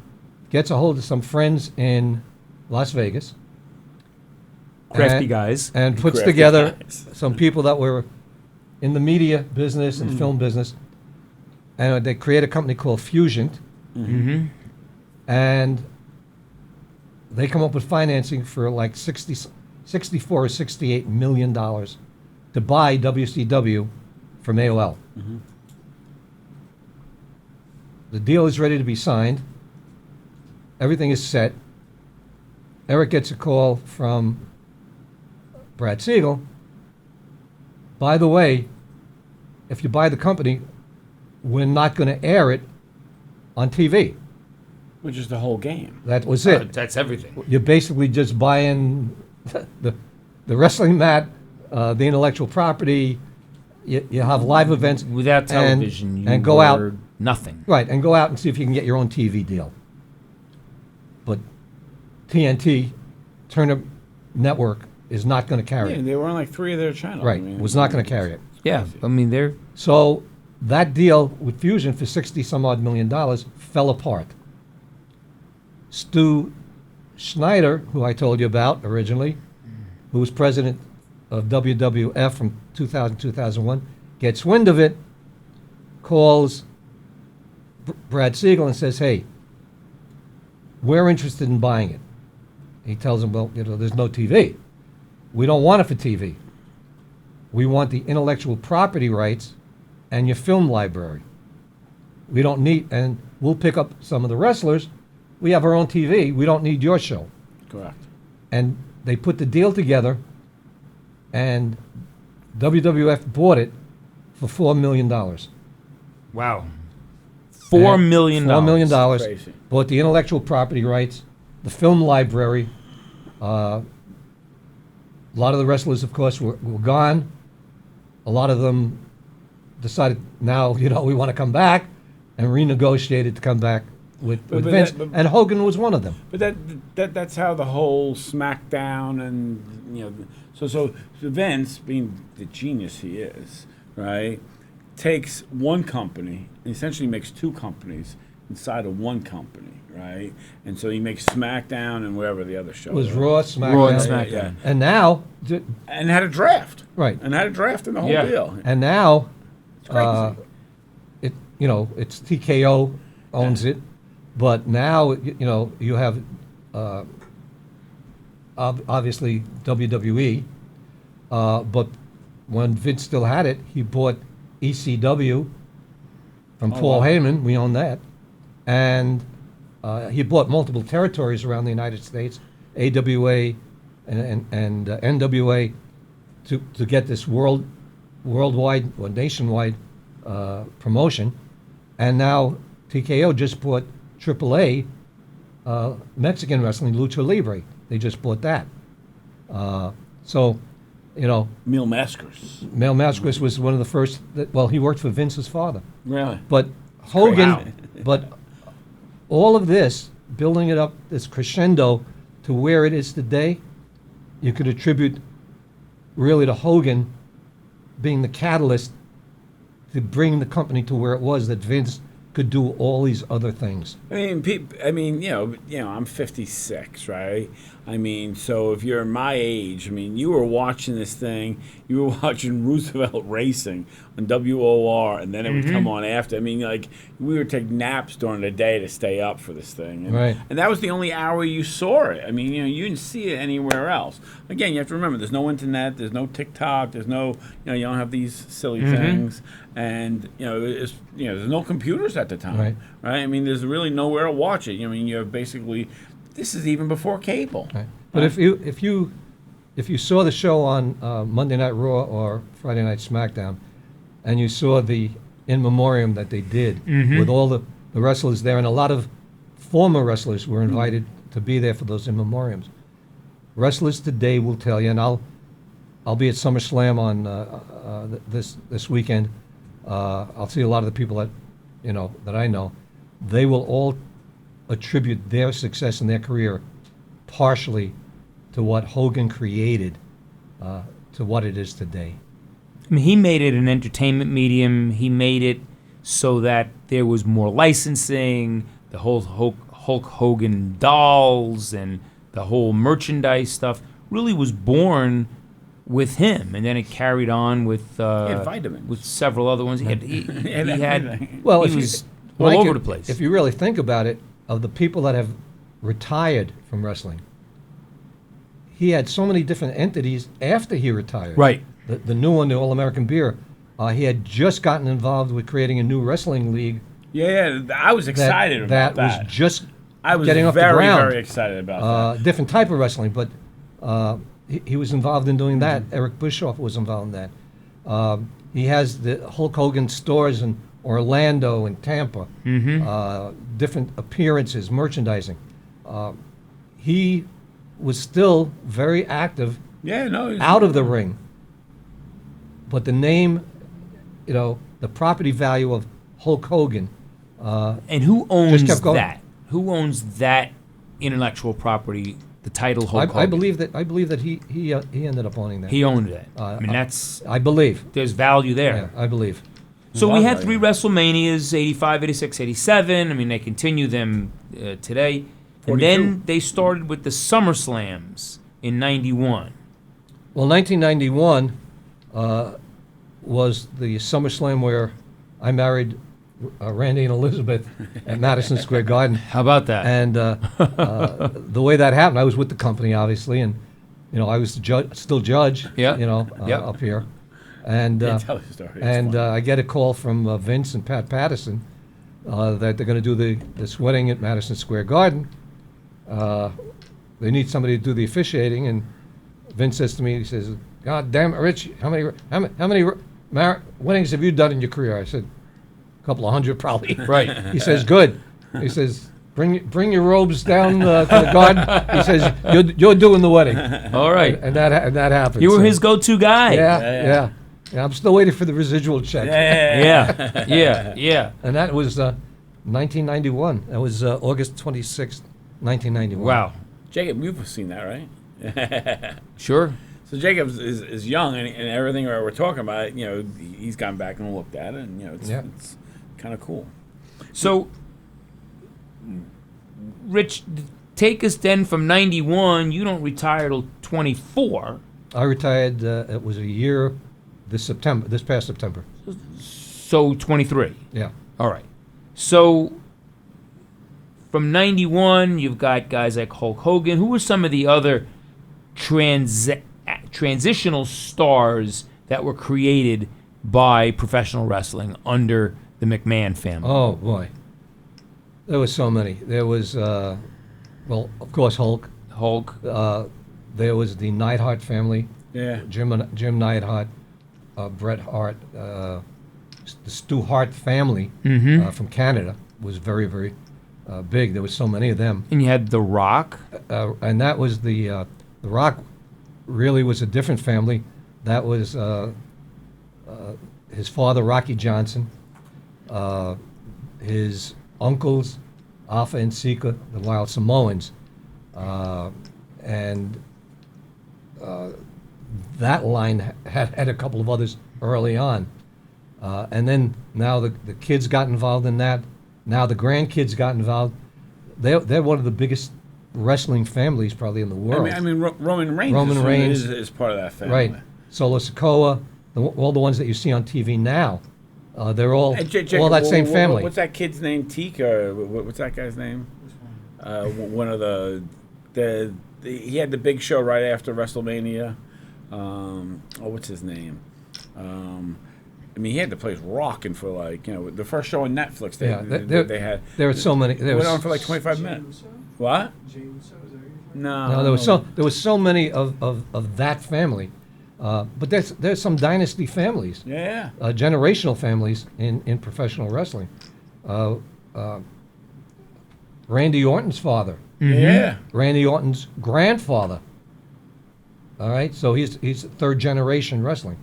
gets a hold of some friends in Las Vegas. Crafty and- guys. And puts Crafty together guys. some people that were in the media business and film business. And they create a company called Fusion. Mm-hmm. And they come up with financing for like 64 or 68 million dollars to buy WCW from AOL. The deal is ready to be signed. Everything is set. Eric gets a call from Brad Siegel. By the way, if you buy the company, we're not going to air it on TV. Which is the whole game. That was it. That's everything. You're basically just buying the wrestling mat, the intellectual property. You have live events Without television, and go out. Nothing. Right, and go out and see if you can get your own TV deal. But TNT, Turner Network, is not going to carry Yeah, it. they were on like 3 of their channels. Right, I mean, was not going to carry it. Yeah, I mean they're So that deal with Fusion for 60-some-odd million dollars fell apart. Stu Schneider, who I told you about originally, who was president of WWF from 2000-2001, gets wind of it, calls Brad Siegel and says, hey, we're interested in buying it. He tells him, well, there's no TV. We don't want it for TV. We want the intellectual property rights and your film library. We don't need, and we'll pick up some of the wrestlers. We have our own TV. We don't need your show. Correct. And they put the deal together, and WWF bought it for $4 million. wow. $4 million. $4 million. Crazy. Bought the intellectual property rights, the film library. A lot of the wrestlers, of course, were gone. A lot of them decided now, we want to come back, and renegotiated to come back with But Vince. that- And Hogan was one of them. But that's how the whole SmackDown and so Vince, being the genius he is, right, takes one company and essentially makes two companies inside of one company, right? And so he makes SmackDown and wherever the other show It was is. Raw, SmackDown. Raw and SmackDown. And now, And had a draft. Right. And had a draft in the whole Yeah. deal. and now, It's crazy. it's TKO owns it, but now you have obviously WWE, but when Vince still had it, he bought ECW from Paul wow. Heyman. We own that, and he bought multiple territories around the United States, AWA and NWA, to get this worldwide or nationwide promotion, and now TKO just bought AAA Mexican wrestling, Lucha Libre. They just bought that. So, Mil Mascaras. Mel Mascaras was one of the first. He worked for Vince's father. Really? But Hogan, Wow. but all of this, building it up, this crescendo to where it is today, you could attribute really to Hogan being the catalyst to bring the company to where it was, that Vince could do all these other things. I'm 56, right? So if you're my age, you were watching this thing, you were watching Roosevelt Racing on WOR, and then it would come on after. We would take naps during the day to stay up for this thing. Right. And that was the only hour you saw it. You didn't see it anywhere else. Again, you have to remember, there's no internet, there's no TikTok, there's no, you don't have these silly things. And, there's no computers at the time. Right? There's really nowhere to watch it. You have basically, this is even before cable. Right. But if you saw the show on Monday Night Raw or Friday Night SmackDown, and you saw the in memoriam that they did with all the wrestlers there, and a lot of former wrestlers were invited to be there for those in memoriams. Wrestlers today will tell you, and I'll be at SummerSlam on this weekend. I'll see a lot of the people that I know. They will all attribute their success in their career partially to what Hogan created to what it is today. He made it an entertainment medium. He made it so that there was more licensing, the whole Hulk Hogan dolls and the whole merchandise stuff really was born with him, and then it carried on with had vitamins. with several other ones. He had everything. Well, he was all Mike, over the place. If you really think about it, of the people that have retired from wrestling, he had so many different entities after he retired. Right. The new one, the All-American Beer, he had just gotten involved with creating a new wrestling league Yeah, I was excited about that. was just I was getting off the very, ground. very excited about that. Different type of wrestling, but he was involved in doing that. Eric Bischoff was involved in that. He has the Hulk Hogan stores in Orlando and Tampa, different appearances, merchandising. He was still very active Yeah, no. out of the ring. But the name, the property value of Hulk Hogan, And who owns kept going. that? Who owns that intellectual property? The title Hulk Hogan. I believe that he ended up owning that. He owned it. I mean, that's I believe. there's value there. Yeah, I believe. So we had Wow. 3 WrestleManias, 85, 86, 87. I mean, they continue them today. And 42. then they started with the SummerSlams in 91. Well, 1991 was the SummerSlam where I married Randy and Elizabeth at Madison Square Garden. How about that? And the way that happened, I was with the company, obviously, and I was the still judge, Yeah. Yep. up here. And Yeah, tell the story. It's and fun. I get a call from Vince and Pat Patterson that they're going to do this wedding at Madison Square Garden. They need somebody to do the officiating, and Vince says to me, he says, "God damn it, Rich, how many weddings have you done in your career?" I said, "A couple of hundred, probably." Right. He says, "Good." He says, "Bring your robes down to the garden." He says, "You're doing the wedding," All right. and that happened. You were So, his go-to guy. yeah. I'm still waiting for the residual check. Yeah. And that was 1991. That was August 26th, 1991. Wow. Jacob, you've seen that, right? Sure. So Jacob is young, and everything we're talking about, he's gone back and looked at it, and it's kind of cool. So, Rich, take us then from 91. You don't retire till 24. I retired. It was a year this past September. So 23. Yeah. All right. So from 91, you've got guys like Hulk Hogan. Who were some of the other transitional stars that were created by professional wrestling under the McMahon family? Oh boy, there was so many. There was, of course, Hulk. Hulk. There was the Neidhart family. Yeah. Jim Neidhart, Bret Hart, the Stu Hart family from Canada was very, very big. There was so many of them, And you had The Rock. and that was the Rock. Really was a different family. That was his father, Rocky Johnson, his uncles, Alpha and Sika, the Wild Samoans, and that line had a couple of others early on. And then now the kids got involved in that. Now the grandkids got involved. They're one of the biggest wrestling families probably in the world. I mean Roman Reigns. Roman Reigns. is part of that family. Right. Solo Sikoa, all the ones that you see on TV now, they're all Jacob, all that same family. What's that kid's name? Tika. What's that guy's name? One of he had the big show right after WrestleMania. What's his name? I mean, he had the place rocking for the first show on Netflix. They had. There were so many. It went on for like 25 minutes. What? No. There was so many of that family, but there's some dynasty families, Yeah. generational families in professional wrestling. Randy Orton's father, Yeah. Randy Orton's grandfather. All right, so he's third generation wrestling.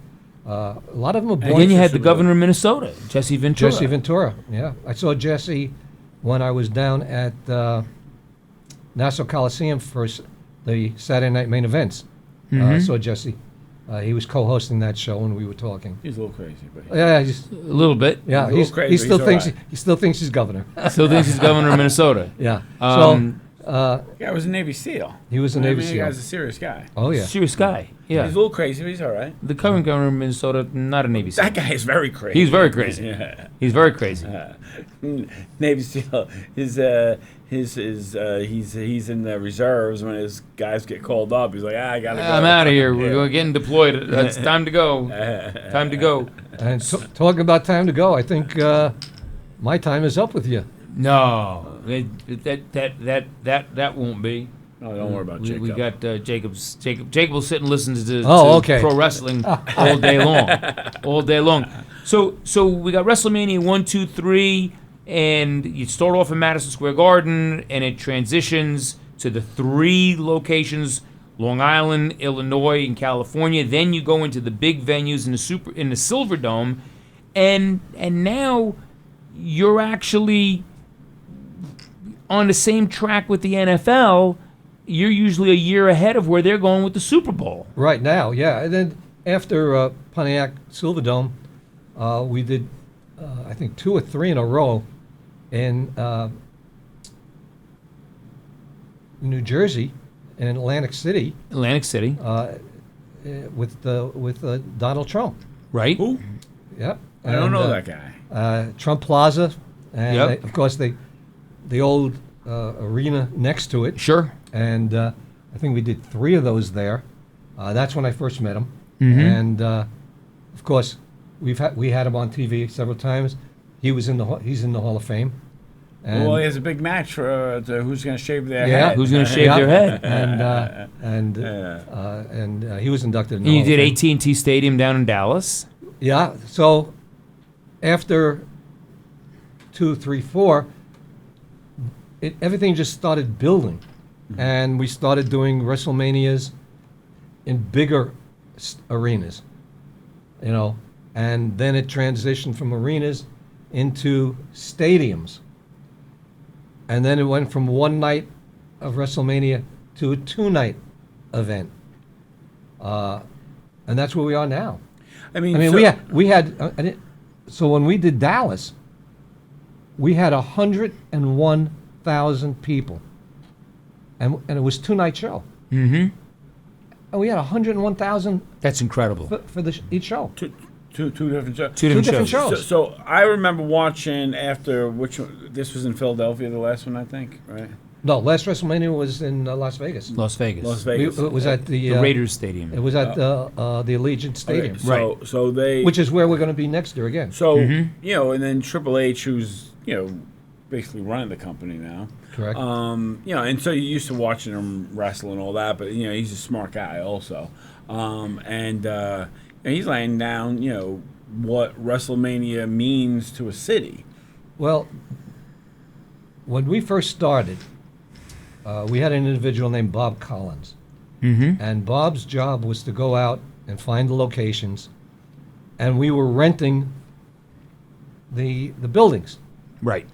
A lot of them are born. And then you had the governor of Minnesota, Jesse Ventura. Jesse Ventura. Yeah, I saw Jesse when I was down at Nassau Coliseum for the Saturday Night Main Events. I saw Jesse. He was co-hosting that show, and we were talking. He's a little crazy, but Yeah, A little bit. yeah. He's a little crazy, He still but thinks he's all he still thinks he's governor. Still thinks he's governor of Minnesota. Yeah. Um, So yeah, I was a Navy SEAL. he was a Navy The SEAL. guy's a serious guy. Oh yeah. Serious guy. Yeah. He's a little crazy, but he's all right. The current governor of Minnesota, not a Navy SEAL. That guy is very crazy. He's very crazy. Yeah. He's very crazy. Navy SEAL. He's in the reserves when his guys get called up. He's like, I gotta go. I'm out of here. We're getting deployed. It's time to go. Time to go. And talking about time to go, I think my time is up with you. No, that won't be. No, don't worry about Jacob. We got Jacob's. Jacob will sit and listen to, okay. pro wrestling all day long, all day long. So we got WrestleMania 1, 2, 3, and you start off in Madison Square Garden, and it transitions to the 3 locations: Long Island, Illinois, and California. Then you go into the big venues in the Silver Dome, and now you're actually on the same track with the NFL. You're usually a year ahead of where they're going with the Super Bowl. Right now, yeah. And then after Pontiac Silverdome, we did, I think, 2 or 3 in a row in New Jersey and Atlantic City with Donald Trump. Right? Who? Yep. I don't know that guy. Trump Plaza, and Yep. of course the old arena next to it. Sure. And I think we did 3 of those there. That's when I first met him. Mm-hmm. And of course, we had him on TV several times. He's in the Hall of Fame. And Well, he has a big match for who's going to shave their Yeah. head. Who's going to shave their head? and he was inducted in the And you Hall of did Fame. AT&T Stadium down in Dallas. Yeah. So after 2, 3, 4, everything just started building, and we started doing WrestleManias in bigger arenas, and then it transitioned from arenas into stadiums, and then it went from one night of WrestleMania to a 2-night event, and that's where we are now. I mean, we had so when we did Dallas, we had 101,000 people, and it was 2-night show, Mm-hmm. and we had 101,000 That's incredible. for each show. two different shows. Two different shows. So I remember watching after which one, this was in Philadelphia, the last one I think, right? No, last WrestleMania was in Las Vegas. Las Vegas. Las We- Vegas. it was at the Raiders Stadium. It was at the Allegiant Stadium, Okay, so they which is where we're going to be next year again. so and then Triple H, who's basically running the company now. Correct. And so you're used to watching him wrestle and all that, but he's a smart guy also, and he's laying down what WrestleMania means to a city. Well, when we first started, we had an individual named Bob Collins, and Bob's job was to go out and find the locations, and we were renting the buildings. Right.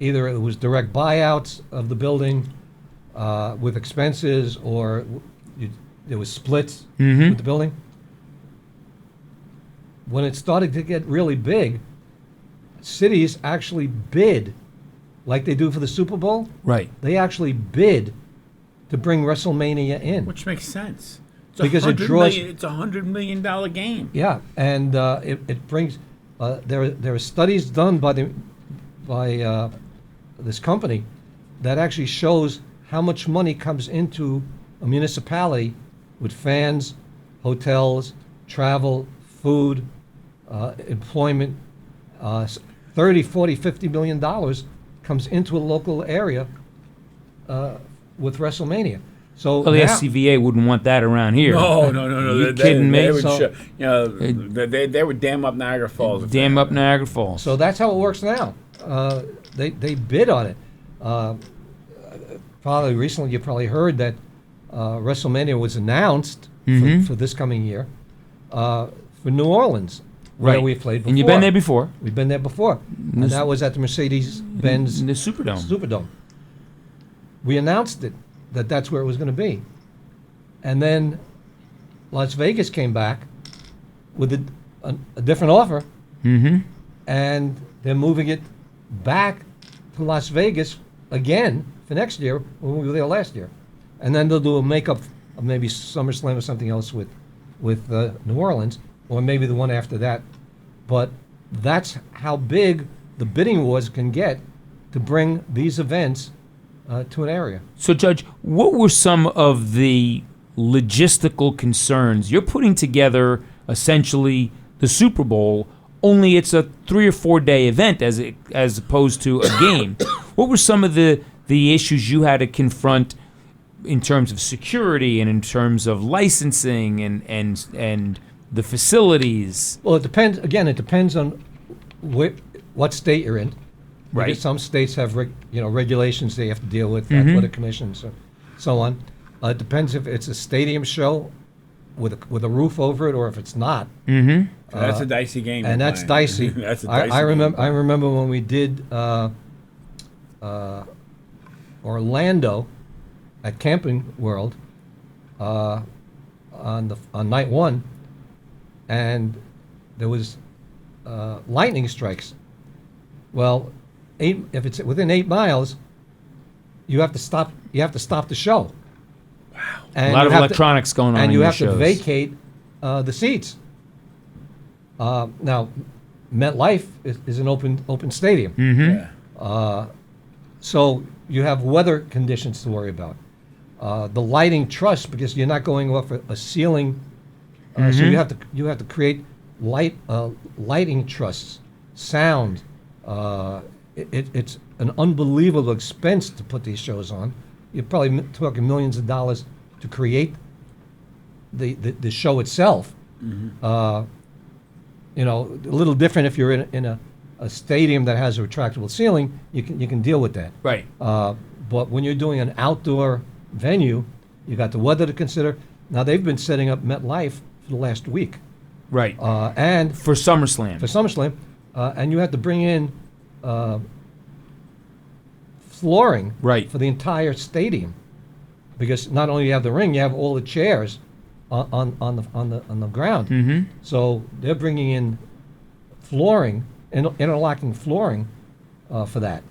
Either it was direct buyouts of the building with expenses, or there was splits with the building. When it started to get really big, cities actually bid, like they do for the Super Bowl. Right. They actually bid to bring WrestleMania in. Which makes sense. It's Because it draws- it's $100 million game. Yeah, and it brings. There are studies done by this company that actually shows how much money comes into a municipality with fans, hotels, travel, food, employment. 30, 40, 50 million dollars comes into a local area with WrestleMania. So Well, the now- SCVA wouldn't want that around here. No. You kidding me? They would So- they would dam up Niagara Falls. if Dam they- up Niagara Falls. So that's how it works now. They bid on it. Probably recently, you probably heard that WrestleMania was announced for this coming year for New Orleans, where Right. we played before. And you've been there before. We've been there before, and This- that was at the Mercedes-Benz In the Superdome. Superdome. We announced it that's where it was going to be, and then Las Vegas came back with a different offer, Mm-hmm. and they're moving it back to Las Vegas again for next year when we were there last year, and then they'll do a makeup of maybe SummerSlam or something else with New Orleans, or maybe the one after that. But that's how big the bidding wars can get to bring these events to an area. So, Judge, what were some of the logistical concerns? You're putting together essentially the Super Bowl, only it's a 3 or 4 day event as opposed to a game. What were some of the issues you had to confront in terms of security and in terms of licensing and the facilities. Well, it depends. Again, it depends on what state you're in. Right. Because some states have regulations they have to deal with, athletic commissions, and so on. It depends if it's a stadium show with a roof over it, or if it's not. Mm-hmm. That's a dicey game. And that's dicey. That's a dicey I remember. game. I remember when we did Orlando at Camping World on night one, and there was lightning strikes. Well, if it's within 8 miles, you have to stop. You have to stop the show. Wow. And A lot you of have to- electronics going on and in you your have to shows. vacate the seats. Now, MetLife is an open stadium, Mm-hmm. Yeah. so you have weather conditions to worry about. The lighting truss, because you're not going off a ceiling, so you have to create lighting trusses, sound. It's an unbelievable expense to put these shows on. You're probably talking millions of dollars to create the show itself. A little different if you're in a stadium that has a retractable ceiling. You can deal with that. Right. But when you're doing an outdoor venue, you got the weather to consider. Now they've been setting up MetLife for the last week, Right. and For SummerSlam. for SummerSlam, and you have to bring in flooring Right. for the entire stadium, because not only you have the ring, you have all the chairs on the ground. Mm-hmm. So they're bringing in flooring, interlocking flooring, for that.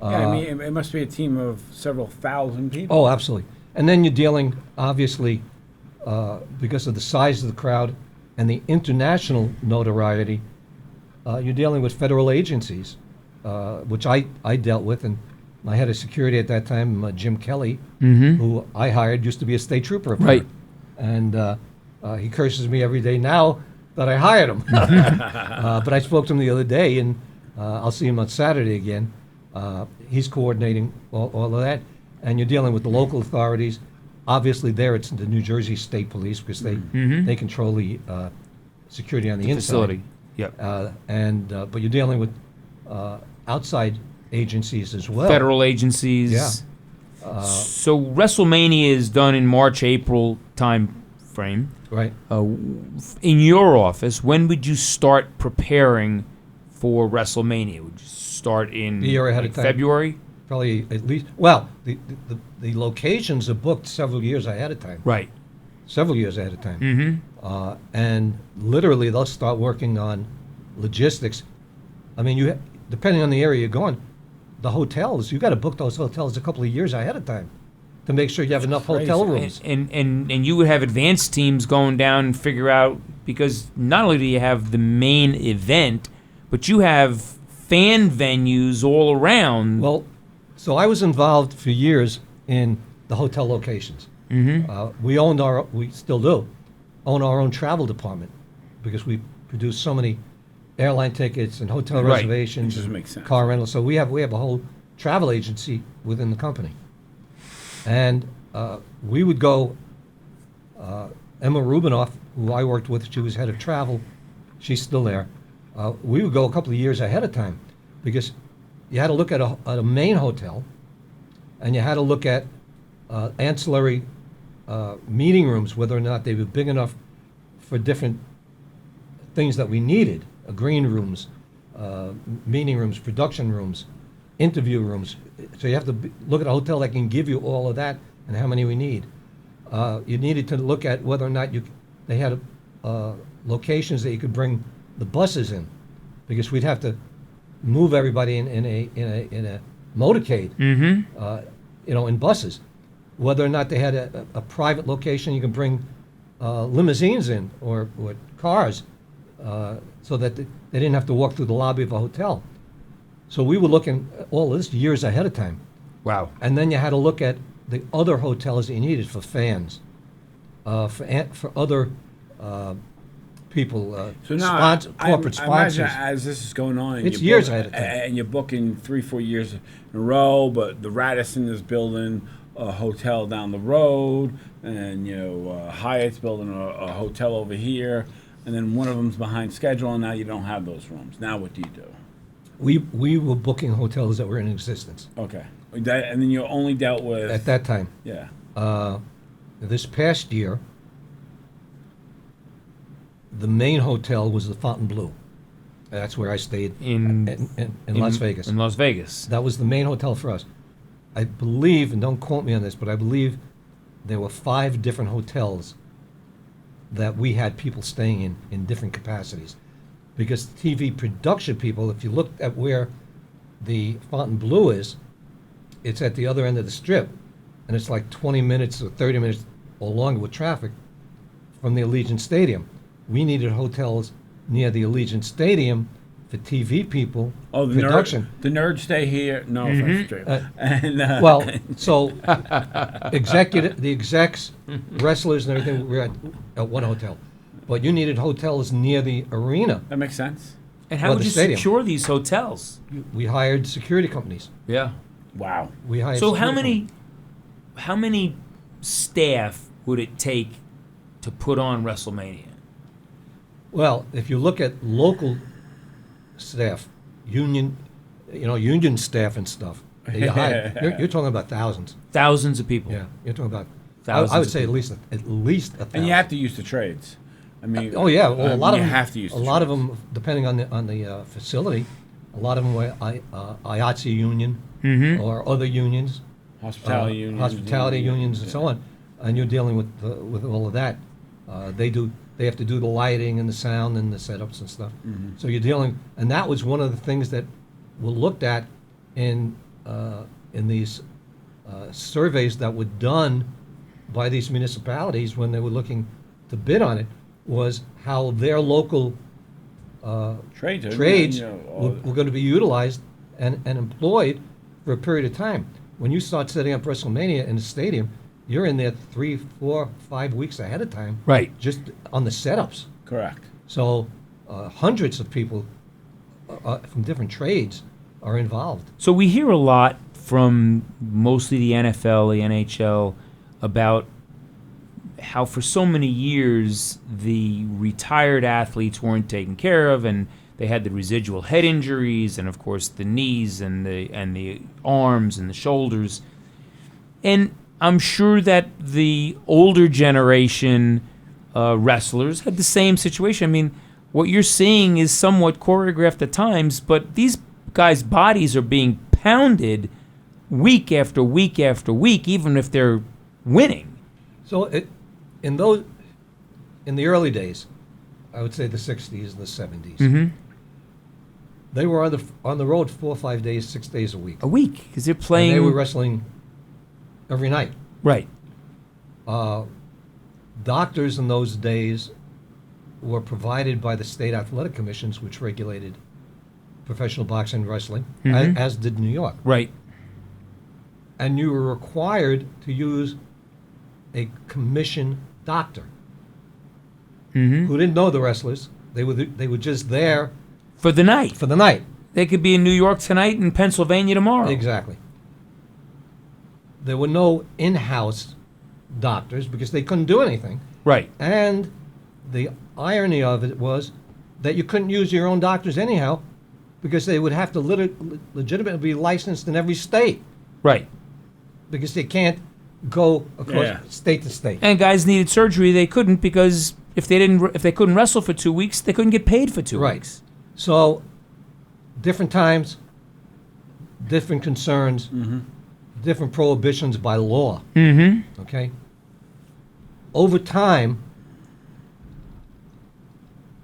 Yeah, I mean, it must be a team of several thousand people. Oh, absolutely. And then you're dealing, obviously, because of the size of the crowd and the international notoriety, you're dealing with federal agencies, which I dealt with, and my head of security at that time, Jim Kelly, who I hired, used to be a state trooper. Up there. Right. And he curses me every day now that I hired him. But I spoke to him the other day, and I'll see him on Saturday again. He's coordinating all of that, and you're dealing with the local authorities. Obviously, there it's the New Jersey State Police, because they control the security on the inside. Facility. Yep. But you're dealing with outside agencies as well. Federal agencies. Yeah. So WrestleMania is done in March, April time frame. Right. In your office, when would you start preparing for WrestleMania? Would you start in A year ahead of time. February? Probably at least. Well, the locations are booked several years ahead of time. Right. Several years ahead of time. Mm-hmm. And literally, they'll start working on logistics. I mean, depending on the area you're going, the hotels, you got to book those hotels a couple of years ahead of time to make sure you have enough hotel rooms. And you would have advanced teams going down and figure out, because not only do you have the main event, but you have fan venues all around. Well, so I was involved for years in the hotel locations. We still do, own our own travel department, because we produce so many airline tickets and hotel Right. reservations, It just and makes sense. car rentals. So we have a whole travel agency within the company, and we would go. Emma Rubinoff, who I worked with, she was head of travel. She's still there. We would go a couple of years ahead of time, because you had to look at a main hotel, and you had to look at ancillary meeting rooms, whether or not they were big enough for different things that we needed. Green rooms, meeting rooms, production rooms, interview rooms. So you have to look at a hotel that can give you all of that and how many we need. You needed to look at whether or not they had locations that you could bring the buses in, because we'd have to move everybody in a motorcade, in buses. Whether or not they had a private location you can bring limousines in, or cars, so that they didn't have to walk through the lobby of a hotel. So we were looking at all this years ahead of time. Wow. And then you had to look at the other hotels that you needed for fans, for other people, So now, corporate I imagine sponsors. as this is going on, and It's you're years ahead of time. and you're booking 3-4 years in a row. But the Radisson is building, a hotel down the road, and Hyatt's building a hotel over here, and then one of them's behind schedule, and now you don't have those rooms. Now what do you do? We were booking hotels that were in existence Okay, and then you only dealt with at that time. Yeah. This past year, the main hotel was the Fontainebleau. That's where I stayed in Las Vegas. In Las Vegas. That was the main hotel for us. I believe, and don't quote me on this, but I believe there were 5 different hotels that we had people staying in different capacities. Because TV production people, if you look at where the Fontainebleau is, it's at the other end of the strip, and it's like 20 minutes or 30 minutes or longer with traffic from the Allegiant Stadium. We needed hotels near the Allegiant Stadium for TV people. Oh, the production. The nerds stay here. No, that's true. Well, so the execs, wrestlers, and everything were at one hotel, but you needed hotels near the arena. That makes sense. And how Well, would the you stadium. secure these hotels? We hired security companies. Yeah. Wow. We hired. So security how many staff would it take to put on WrestleMania? Well, if you look at local staff, union staff and stuff, they hire, you're talking about thousands. Thousands of people. Yeah, you're talking about. Thousands I would of say people. at least 1,000. And you have to use the trades. I mean. Oh yeah, well a lot of you them have to use. a lot of them, depending on the facility, a lot of them were IATSE union or other unions, Hospitality unions. hospitality unions, and so on. And you're dealing with all of that. They have to do the lighting and the sound and the setups and stuff. So you're dealing, and that was one of the things that were looked at in these surveys that were done by these municipalities when they were looking to bid on it, was how their local trades were going to be utilized and employed for a period of time. When you start setting up WrestleMania in the stadium, you're in there 3, 4, 5 weeks ahead of time. Right. Just on the setups. Correct. So hundreds of people from different trades are involved. So we hear a lot from mostly the NFL, the NHL, about how for so many years the retired athletes weren't taken care of, and they had the residual head injuries, and of course the knees and the arms and the shoulders. And I'm sure that the older generation wrestlers had the same situation. I mean, what you're seeing is somewhat choreographed at times, but these guys' bodies are being pounded week after week after week, even if they're winning. So in the early days, I would say the 60s and the 70s, they were on the road 4 or 5 days, 6 days a week. A week, because they're playing. And they were wrestling every night. Right. Doctors in those days were provided by the state athletic commissions, which regulated professional boxing and wrestling, as did New York. Right. And you were required to use a commission doctor who didn't know the wrestlers. They were just there For the night. for the night. They could be in New York tonight and Pennsylvania tomorrow. Exactly. There were no in-house doctors because they couldn't do anything. Right. And the irony of it was that you couldn't use your own doctors anyhow because they would have to legitimately be licensed in every state Right. because they can't go across state to state. And guys needed surgery, they couldn't, because if they couldn't wrestle for 2 weeks, they couldn't get paid for 2 Right. weeks. So, different times, different concerns, different prohibitions by law. Okay? Over time,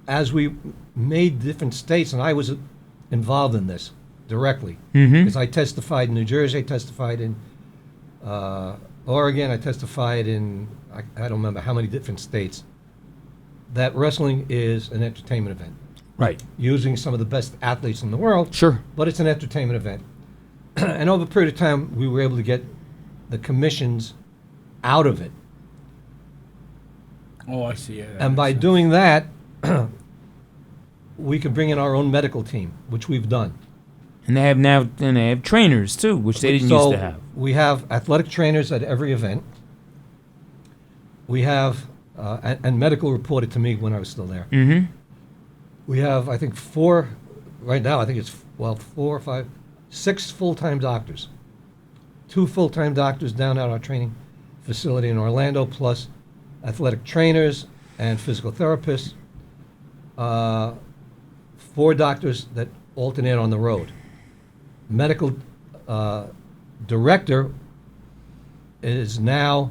as we made different states, and I was involved in this directly, because I testified in New Jersey, I testified in Oregon, I testified in, I don't remember how many different states, that wrestling is an entertainment event. Right. Using some of the best athletes in the world. Sure. But it's an entertainment event. And over a period of time, we were able to get the commissions out of it. Oh, I see. Yeah, And by doing that, we could bring in our own medical team, which we've done. And they have trainers too, which they didn't used to have. We have athletic trainers at every event. We have, and medical reported to me when I was still there. Mm-hmm. We have, I think, right now, I think it's, 4 or 5, 6 full-time doctors. 2 full-time doctors down at our training facility in Orlando, plus athletic trainers and physical therapists. 4 doctors that alternate on the road. Medical director is now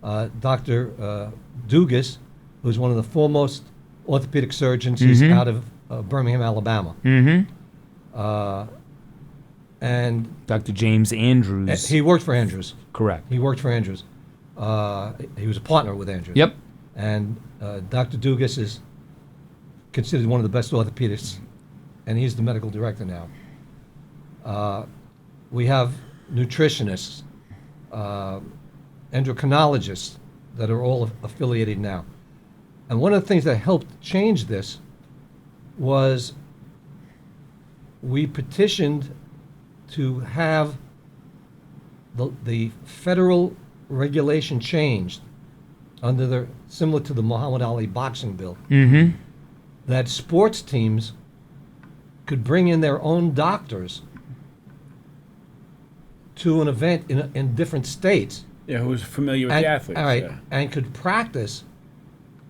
Dr. Dugas, who's one of the foremost orthopedic surgeons. He's Mhm. out of Birmingham, Alabama. Mm-hmm. And Dr. James Andrews. he worked for Andrews. Correct. He worked for Andrews. He was a partner with Andrews. Yep. And Dr. Dugas is considered one of the best orthopedists, and he's the medical director now. We have nutritionists, endocrinologists that are all affiliated now. And one of the things that helped change this was we petitioned to have the federal regulation changed similar to the Muhammad Ali boxing bill, Mm-hmm. that sports teams could bring in their own doctors to an event in different states. Yeah, who's familiar with the athletes. All right, Yeah. and could practice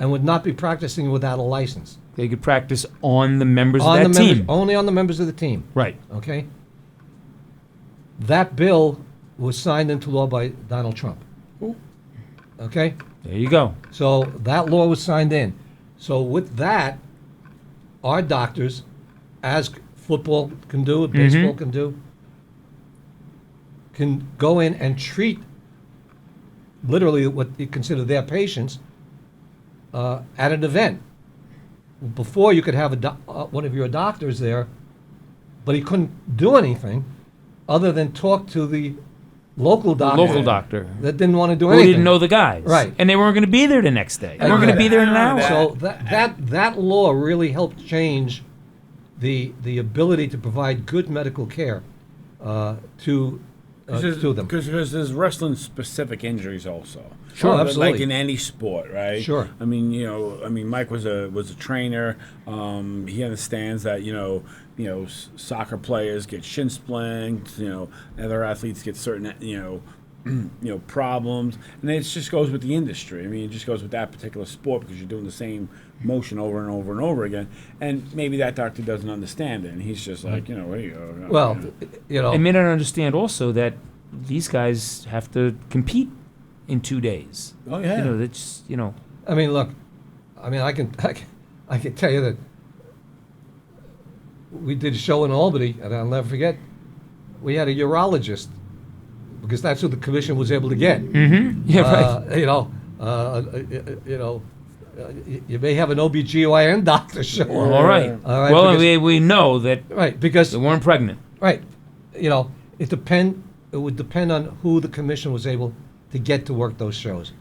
and would not be practicing without a license. They could practice on the members On of the that members, team. only on the members of the team. Right. Okay? That bill was signed into law by Donald Trump. Ooh. Okay? There you go. So that law was signed in. So with that, our doctors, as football can do, baseball can do, can go in and treat literally what you consider their patients at an event. Before, you could have one of your doctors there, but he couldn't do anything other than talk to the local doctor. Local doctor. That didn't want to do Who anything. didn't know the guys. Right. And they weren't going to be there the next day. They weren't going to be there in an hour. So that law really helped change the ability to provide good medical care to them. Because there's wrestling-specific injuries also. Sure, Like absolutely. in any sport, right? Sure. I mean, Mike was a trainer. He understands that, soccer players get shin splints. Other athletes get certain, problems, and it just goes with the industry. I mean, it just goes with that particular sport because you're doing the same motion over and over and over again. And maybe that doctor doesn't understand it, and he's just like, there you go. Well, They may not understand also that these guys have to compete in 2 days. Oh yeah. That's I mean, look, I can tell you that we did a show in Albany, and I'll never forget. We had a urologist because that's who the commission was able to get. Mm-hmm. Yeah, right. You may have an OBGYN doctor show up. All right. All right, We know that right, because they weren't pregnant. right, it would depend on who the commission was able to get to work those shows.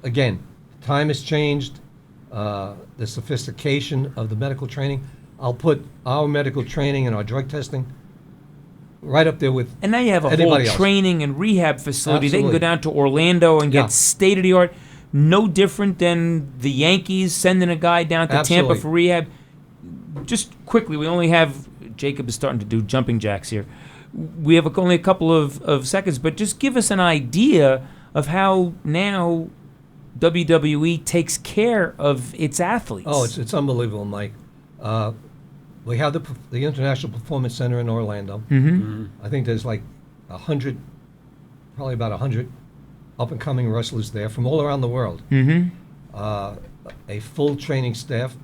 Again, time has changed. The sophistication of the medical training. I'll put our medical training and our drug testing right up there with And now you have a whole anybody else. training and rehab facility. They can Absolutely. go down to Orlando and Yeah. get state of the art. No different than the Yankees sending a guy down to Absolutely. Tampa for rehab. Just quickly, we only have Jacob is starting to do jumping jacks here. We have only a couple of seconds, but just give us an idea of how now WWE takes care of its athletes. Oh, it's unbelievable, Mike. We have the International Performance Center in Orlando. Mm-hmm. I think there's like 100, probably about 100 up-and-coming wrestlers there from all around the world. Mm-hmm. A full training staff,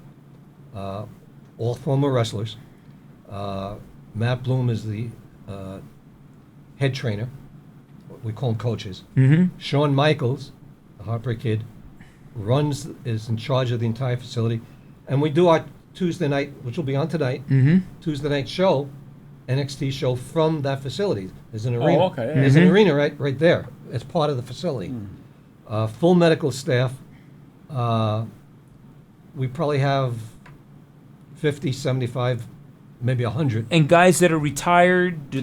all former wrestlers. Matt Bloom is the head trainer. We call them coaches. Mm-hmm. Shawn Michaels, the Heartbreak Kid, is in charge of the entire facility. And we do our Tuesday night, which will be on tonight, Mm-hmm. Tuesday night show, NXT show from that facility. There's an arena. okay, yeah. There's an Mhm. arena right there. It's part of the facility. Full medical staff. We probably have 50, 75 maybe 100. And guys that are retired,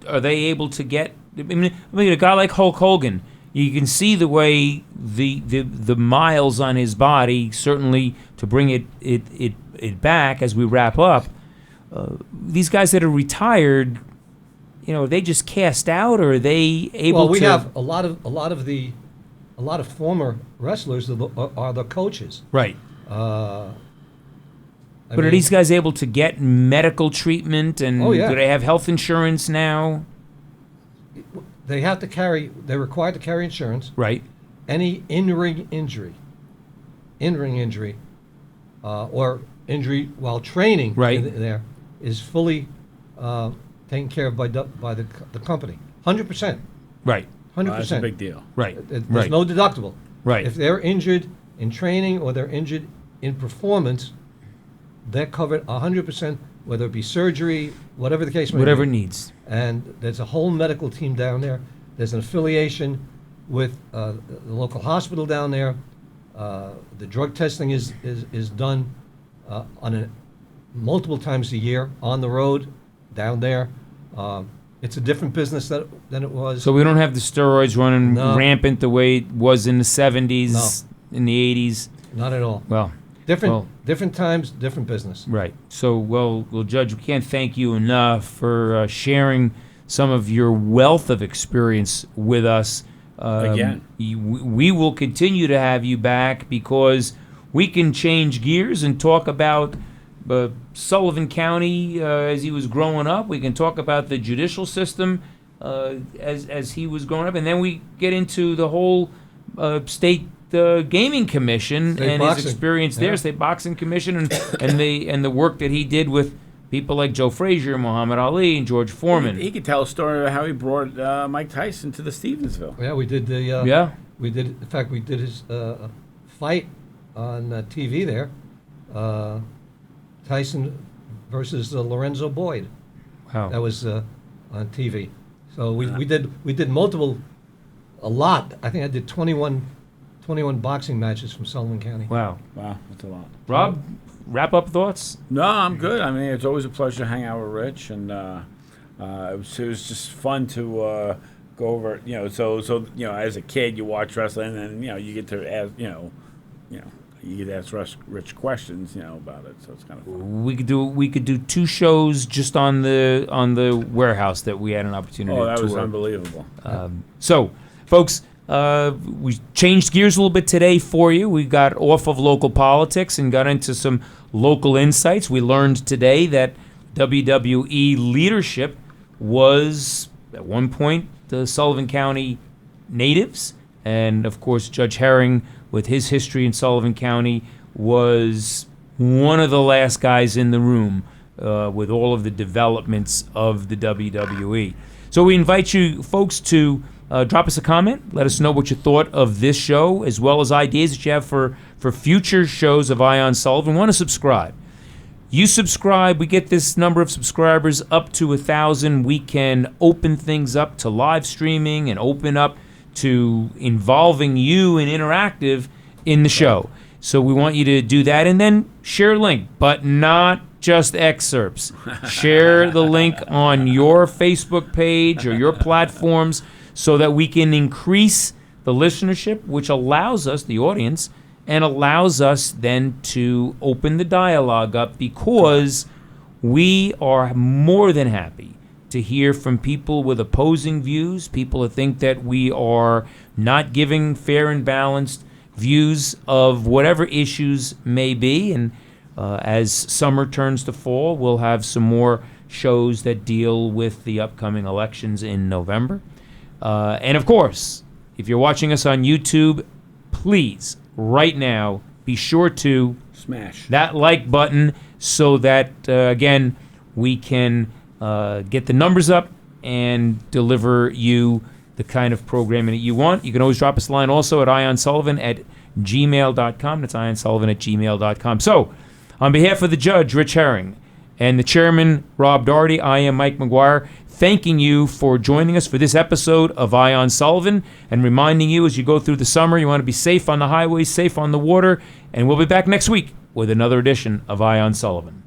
are they able to get? I mean, a guy like Hulk Hogan, you can see the way the miles on his body, certainly to bring it back as we wrap up. These guys that are retired, are they just cast out, or are they able Well, we to? have a lot of former wrestlers are the coaches. Right. I But are mean, these guys able to get medical treatment, and Oh, yeah. do they have health insurance now? They're required to carry insurance. Right. Any in-ring injury, or injury while training Right. there is fully taken care of by the company. 100%. Right. 100%. That's a big deal. Right. There's Right. no deductible. Right. If they're injured in training or they're injured in performance, they're covered 100%, whether it be surgery, whatever the case may Whatever it be. needs. And there's a whole medical team down there. There's an affiliation with the local hospital down there. The drug testing is done multiple times a year on the road down there. It's a different business than it was. So we don't have the steroids running No. rampant the way it was in the 70s, in the 80s. Not at all. Well, Different times, different business. right. So, well, Judge, we can't thank you enough for sharing some of your wealth of experience with us. Again. We will continue to have you back because we can change gears and talk about Sullivan County as he was growing up. We can talk about the judicial system as he was growing up. And then we get into the whole state gaming commission State and boxing. his experience there, Yeah. state boxing commission, and the work that he did with people like Joe Frazier, Muhammad Ali, and George Foreman. He could tell a story about how he brought Mike Tyson to the Stevensville. Yeah, we did the. Yeah. We did. In fact, we did his fight on TV there. Tyson versus Lorenzo Boyd. Wow. That was on TV. So we did multiple, a lot. I think I did 21 boxing matches from Sullivan County. Wow. Wow, that's a lot. Rob, wrap up thoughts? No, I'm good. I mean, it's always a pleasure to hang out with Rich, and it was just fun to go over. So as a kid, you watch wrestling, and you get to ask, you get to ask Rich questions, about it. So it's kind of fun. We could do 2 shows just on the warehouse that we had an opportunity Oh, to that tour. was unbelievable. So, folks, we changed gears a little bit today for you. We got off of local politics and got into some local insights. We learned today that WWE leadership was, at one point, the Sullivan County natives. And, of course, Judge Herring, with his history in Sullivan County, was one of the last guys in the room with all of the developments of the WWE. So we invite you folks to drop us a comment. Let us know what you thought of this show, as well as ideas that you have for future shows of Ion Sullivan. Want to subscribe. You subscribe, we get this number of subscribers up to 1,000. We can open things up to live streaming and open up to involving you and interactive in the show. So we want you to do that, and then share a link, but not just excerpts. Share the link on your Facebook page or your platforms so that we can increase the listenership, which allows us, the audience, and allows us then to open the dialogue up, because we are more than happy to hear from people with opposing views, people that think that we are not giving fair and balanced views of whatever issues may be. And as summer turns to fall, we'll have some more shows that deal with the upcoming elections in November. And of course, if you're watching us on YouTube, please, right now, be sure to Smash that like button so that, again, we can get the numbers up and deliver you the kind of programming that you want. You can always drop us a line also at ionsullivan@gmail.com. That's ionsullivan@gmail.com. So, on behalf of the judge, Rich Herring, and the chairman, Rob Doherty, I am Mike McGuire, thanking you for joining us for this episode of Ion Sullivan, and reminding you as you go through the summer, you want to be safe on the highways, safe on the water, and we'll be back next week with another edition of Ion Sullivan.